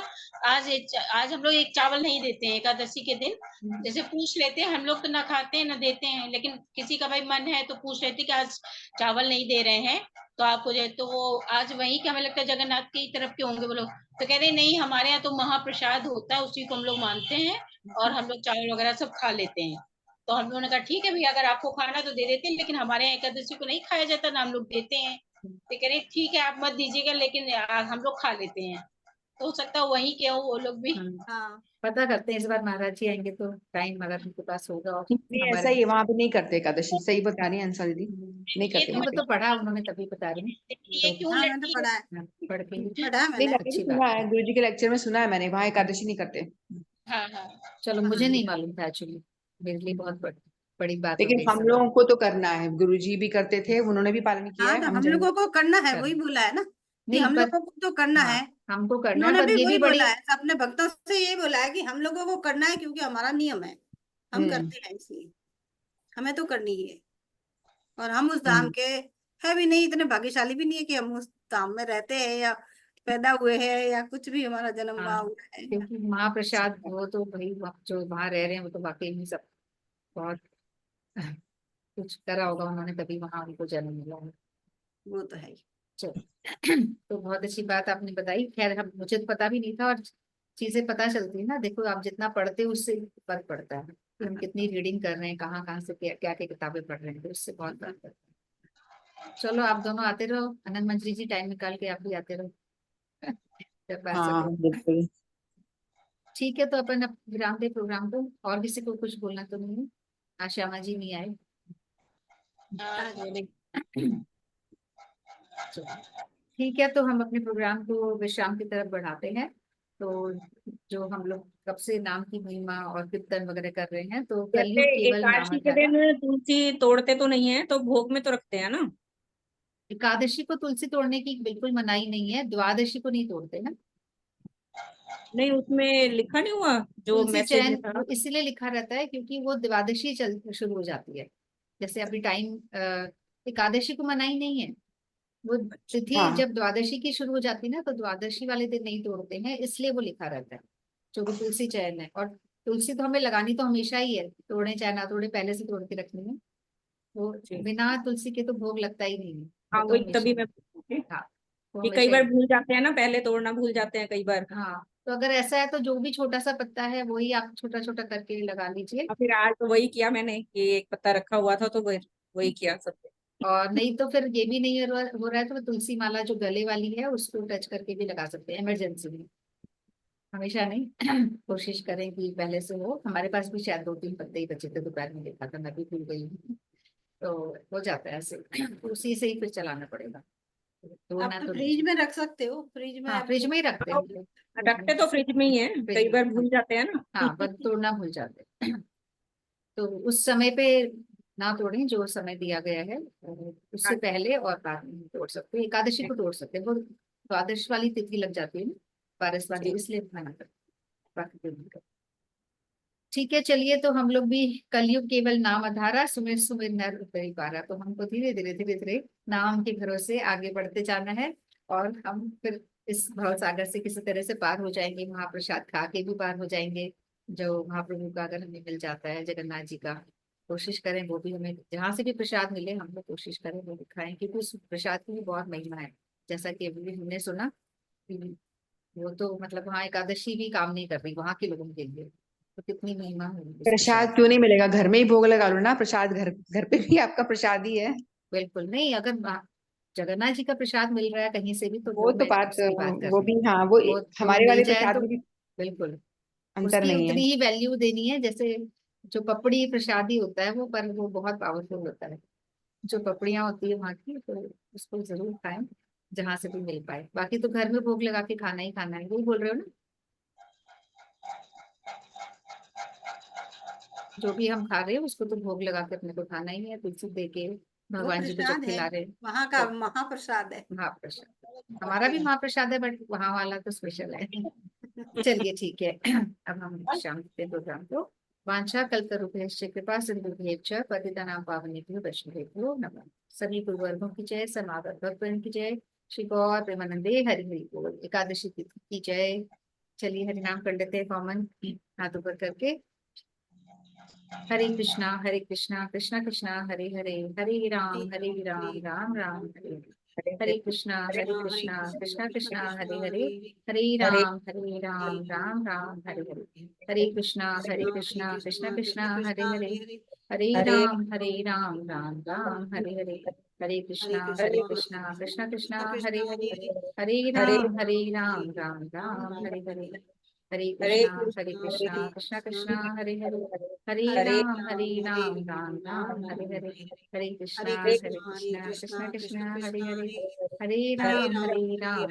आज हम लोग एक चावल नहीं देते हैं एकादशी के दिन। जैसे पूछ लेते हैं, हम लोग तो ना खाते हैं ना देते हैं, लेकिन किसी का भाई मन है तो पूछ लेते कि आज चावल नहीं दे रहे हैं, तो आपको जो है, तो वो आज वही कि हमें लगता है जगन्नाथ की तरफ के होंगे वो लोग, तो कह रहे नहीं, हमारे यहाँ तो महाप्रसाद होता है, उसी को हम लोग मानते हैं, और हम लोग चावल वगैरह सब खा लेते हैं। तो हम लोगों ने कहा ठीक है भैया, अगर आपको खाना तो दे देते हैं, लेकिन हमारे यहाँ एकादशी को नहीं खाया जाता ना, हम लोग देते हैं। तो कह रहे ठीक है, आप मत दीजिएगा, लेकिन हम लोग खा लेते हैं। तो हो सकता है वही के हो वो लोग भी। हाँ पता करते हैं, इस बार महाराज जी आएंगे तो टाइम महाराज जी के पास होगा, और नहीं, ऐसा हमारे, ही है, वहां पे नहीं करते एकादशी, सही बता रही है अंसा दीदी, नहीं ये करते तो नहीं, वहाँ वो पे। तो पढ़ा उन्होंने तभी बता रही हूँ। ये तो क्यों हाँ, मैंने लड़की पढ़ा है, हाँ, पढ़ के ही पढ़ा है नहीं, मैंने। मैंने भी अच्छी सुना बात है, है। गुरु जी के लेक्चर में सुना है मैंने, वहाँ एकादशी नहीं करते। हाँ हाँ। चलो, हाँ मुझे नहीं मालूम था एक्चुअली, मेरे लिए बहुत बड़ी बात हो लेकिन गई हम सब। लोगों को तो करना है, गुरु जी भी करते थे, उन्होंने भी पालन किया हाँ, है, तो हम हम जरूर लोगों को करना है, वही करना, बोला है ना, कि नहीं हम पर, लोगों को तो करना हाँ, है। हमको करना है, उन्होंने पर भी ये भी वही बड़ी, बोला है, अपने भक्तों से ये बोला है कि हम लोगों को करना है, क्योंकि हमारा नियम है, हम हम्म करते हैं इसलिए हमें तो करनी ही है। और हम उस धाम हम्म के है भी नहीं, इतने भाग्यशाली भी नहीं है कि हम उस धाम में रहते हैं, या पैदा हुए हैं, या कुछ भी हमारा जन्म हाँ, वहाँ हुआ है। क्योंकि महाप्रसाद वो तो भाई जो वहां रह रहे हैं वो तो वाकई में सब बहुत कुछ करा होगा उन्होंने, तभी वहां उनको जन्म मिला है। वो तो है ही। चलो तो बहुत अच्छी बात आपने बताई, खैर हम, मुझे तो पता भी नहीं था, और चीजें पता चलती है ना, देखो आप जितना पढ़ते हो उससे फर्क पड़ता है कि हम कितनी रीडिंग कर रहे हैं, कहाँ कहाँ से क्या क्या क्या किताबें पढ़ रहे हैं, तो उससे बहुत फर्क पड़ता है। चलो, आप दोनों आते रहो, आनंद मंजरी जी टाइम निकाल के आप भी आते रहो जब आ हाँ सको। बिल्कुल। ठीक है, तो अपन अब विराम दे प्रोग्राम को, और किसी को कुछ बोलना तो नहीं है? आज श्यामा जी नहीं आए। हाँ, थोड़ी चलो, ठीक है, तो हम अपने प्रोग्राम को विश्राम की तरफ बढ़ाते हैं। तो जो हम लोग कब से नाम की महिमा और कीर्तन वगैरह कर रहे हैं, तो जैसे कलयुग केवल एकादशी के नामक, दिन तुलसी तोड़ते तो नहीं है, तो भोग में तो रखते हैं ना। एकादशी को तुलसी तोड़ने की बिल्कुल मनाही नहीं है, द्वादशी को नहीं तोड़ते ना। नहीं, उसमें लिखा नहीं हुआ जो तुलसी मैसेज चयन में था। वो इसलिए लिखा रहता है क्योंकि वो द्वादशी चल शुरू हो जाती है, जैसे अभी टाइम एकादशी को मनाही नहीं है। वो तिथि हाँ जब द्वादशी की शुरू हो जाती है ना, तो द्वादशी वाले दिन नहीं तोड़ते हैं, इसलिए वो लिखा रहता है। जो भी तुलसी चयन है, और तुलसी तो हमें लगानी तो हमेशा ही है, तोड़े चाहे ना तोड़े, पहले से तोड़ के रखनी है। वो जी। बिना तुलसी के तो भोग लगता ही नहीं है, वो हाँ तो वही हमेशा तभी ही। मैं पूछ रही थी हाँ, वो कि कई हमेशा बार ही। भूल जाते हैं ना, पहले तोड़ना भूल जाते हैं कई बार। हाँ, तो अगर ऐसा है तो जो भी छोटा सा पत्ता है वही आप छोटा छोटा करके लगा लीजिए। और फिर आज तो वही किया मैंने कि एक पत्ता रखा हुआ था तो वही वही किया सब। और नहीं तो फिर ये भी नहीं हो रहा है तो तुलसी माला जो गले वाली है उसको टच करके भी लगा सकते हैं इमरजेंसी में। हमेशा नहीं। कोशिश करें कि पहले से हो। हमारे पास भी शायद 2-3 पत्ते ही बचे थे, दोपहर में देखा था, मैं भी भूल गई हूँ। तो हो जाता है ऐसे। तो उसी से ही फिर चलाना पड़ेगा, आप तोड़ना तो तो फ्रिज नहीं। में रख सकते हो, फ्रिज में हाँ, आप। फ्रिज में ही रखते हैं हाँ, हम लोग, फ्रिज में। रखते तो फ्रिज में ही है, फ्रिज कई में, बार हाँ। भूल जाते हैं ना। हाँ, बस तोड़ना भूल जाते हैं। तो उस समय पे ना तोड़ें जो समय दिया गया है, और उससे पहले और बाद में नहीं तोड़ सकते। एकादशी को तोड़ सकते हैं, वो द्वादश वाली तिथि लग जाती है ना, बारिश वाली, जी। इसलिए मना करते हैं, बाकी कोई नहीं करते। ठीक है, चलिए, तो हम लोग भी कलयुग केवल नाम आधारा, सुमिर सुमिर नर उतरी पारा। तो हमको धीरे धीरे धीरे धीरे नाम के भरोसे आगे बढ़ते जाना है, और हम फिर इस भव सागर से किसी तरह से पार हो जाएंगे। महाप्रसाद खा के भी पार हो जाएंगे, जो महाप्रभु का अगर हमें मिल जाता है, जगन्नाथ जी का। कोशिश करें वो भी हमें जहां से भी प्रसाद मिले, हम लोग कोशिश करें वो दिखाएं, क्योंकि उस प्रसाद की भी बहुत महिमा है। जैसा कि अभी भी हमने सुना कि वो तो मतलब वहाँ एकादशी भी काम नहीं कर रही वहां के लोगों के लिए, तो कितनी महिमा होगी इस प्रसाद प्रसाद क्यों की। नहीं मिलेगा? घर में ही भोग लगा लो ना, प्रसाद घर घर पे भी आपका प्रसाद ही है। बिल्कुल नहीं, अगर जगन्नाथ जी का प्रसाद मिल रहा है कहीं से भी, तो वो वो तो मैं बात, उसकी बात कर वो रही भी हूँ। हाँ, वो वो हमारे मिल वाले जाए प्रसाद तो में भी बिल्कुल अंतर उसकी नहीं है। उतनी ही वैल्यू देनी है, जैसे जो पपड़ी प्रसादी होता है वो, पर वो बहुत पावरफुल होता है। जो पपड़ियाँ होती है वहाँ की, तो उसको जरूर खाएं जहां से भी मिल पाए। बाकी तो घर में भोग लगा के खाना ही खाना है, वही बोल रहे हो ना। जो भी हम खा रहे हैं उसको तो भोग लगा के अपने को खाना ही है, तुलसी दे के वो भगवान जी को जब प्रसाद है, खिला रहे हैं। वहां का तो महाप्रसाद है। महाप्रसाद, हमारा भी महाप्रसाद है, बट वहाँ वाला तो स्पेशल है। चलिए ठीक है। अब हम शाम के प्रोग्राम को वांछा कल्पतरुभ्यश्च कृपा सिंधुभ्यश्च च पतितानां पावनेभ्यो वैष्णवेभ्यो नमः। सभी गुरुवर्गों की जय, समागत भक्तगण की जय, श्री गौर प्रेमानंदे हरि हरि बोल। एकादशी तिथि की जय। चलिए हरि नाम कर लेते हैं कॉमन, हाथ ऊपर करके। हरे कृष्णा कृष्णा कृष्णा हरे हरे, हरे राम राम राम हरे हरे। हरे कृष्णा कृष्णा कृष्णा हरे हरे, हरे हरे राम राम हरे हरे। हरे कृष्णा कृष्णा कृष्णा हरे हरे, हरे हरे राम राम हरे हरे। हरे कृष्णा हरे कृष्णा कृष्णा हरे हरे, हरे हरे राम राम हरे हरे। हरे हरे कृष्णा कृष्णा कृष्णा हरे हरे, हरे हरे राम राम हरे हरे। हरे कृष्णा हरे कृष्णा कृष्णा हरे हरे, हरे हरे राम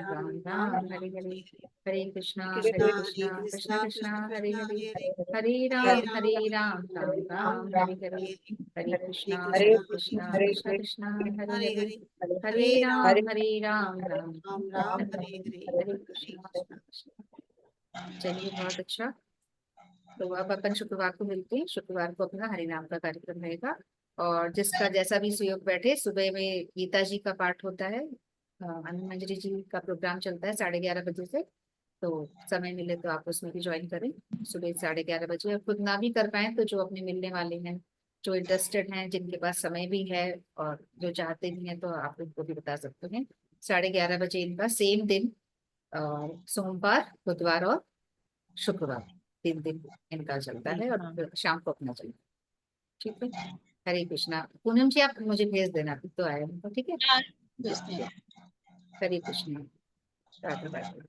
राम हरे हरे। हरे कृष्णा कृष्णा कृष्णा हरे हरे, हरे राम राम हरे हरे। हरे कृष्णा हरे कृष्णा कृष्णा हरे हरे, हरे हरे राम राम हरे हरे। हरे कृष्णा कृष्णा। चलिए, बहुत अच्छा। तो अब अपन शुक्रवार को मिलते हैं। शुक्रवार को अपना हरिनाम का कार्यक्रम रहेगा, और जिसका जैसा भी सुयोग बैठे, सुबह में गीता जी का पाठ होता है, आनंद मंजरी जी का प्रोग्राम चलता है 11:30 बजे से। तो समय मिले तो आप उसमें भी ज्वाइन करें सुबह 11:30 बजे। और खुद ना भी कर पाए तो जो अपने मिलने वाले हैं, जो इंटरेस्टेड हैं, जिनके पास समय भी है और जो चाहते भी हैं, तो आप उनको भी बता सकते हैं। 11:30 बजे इनका सेम दिन, सोमवार, बुधवार और शुक्रवार, 3 दिन इनका चलता है, और फिर शाम को अपना चलता है। ठीक है, हरे कृष्णा। पूनम जी, आप मुझे भेज देना, अभी तो आया हूँ, ठीक है। हाँ, भेजते हैं। हरे कृष्णा, राधे राधे।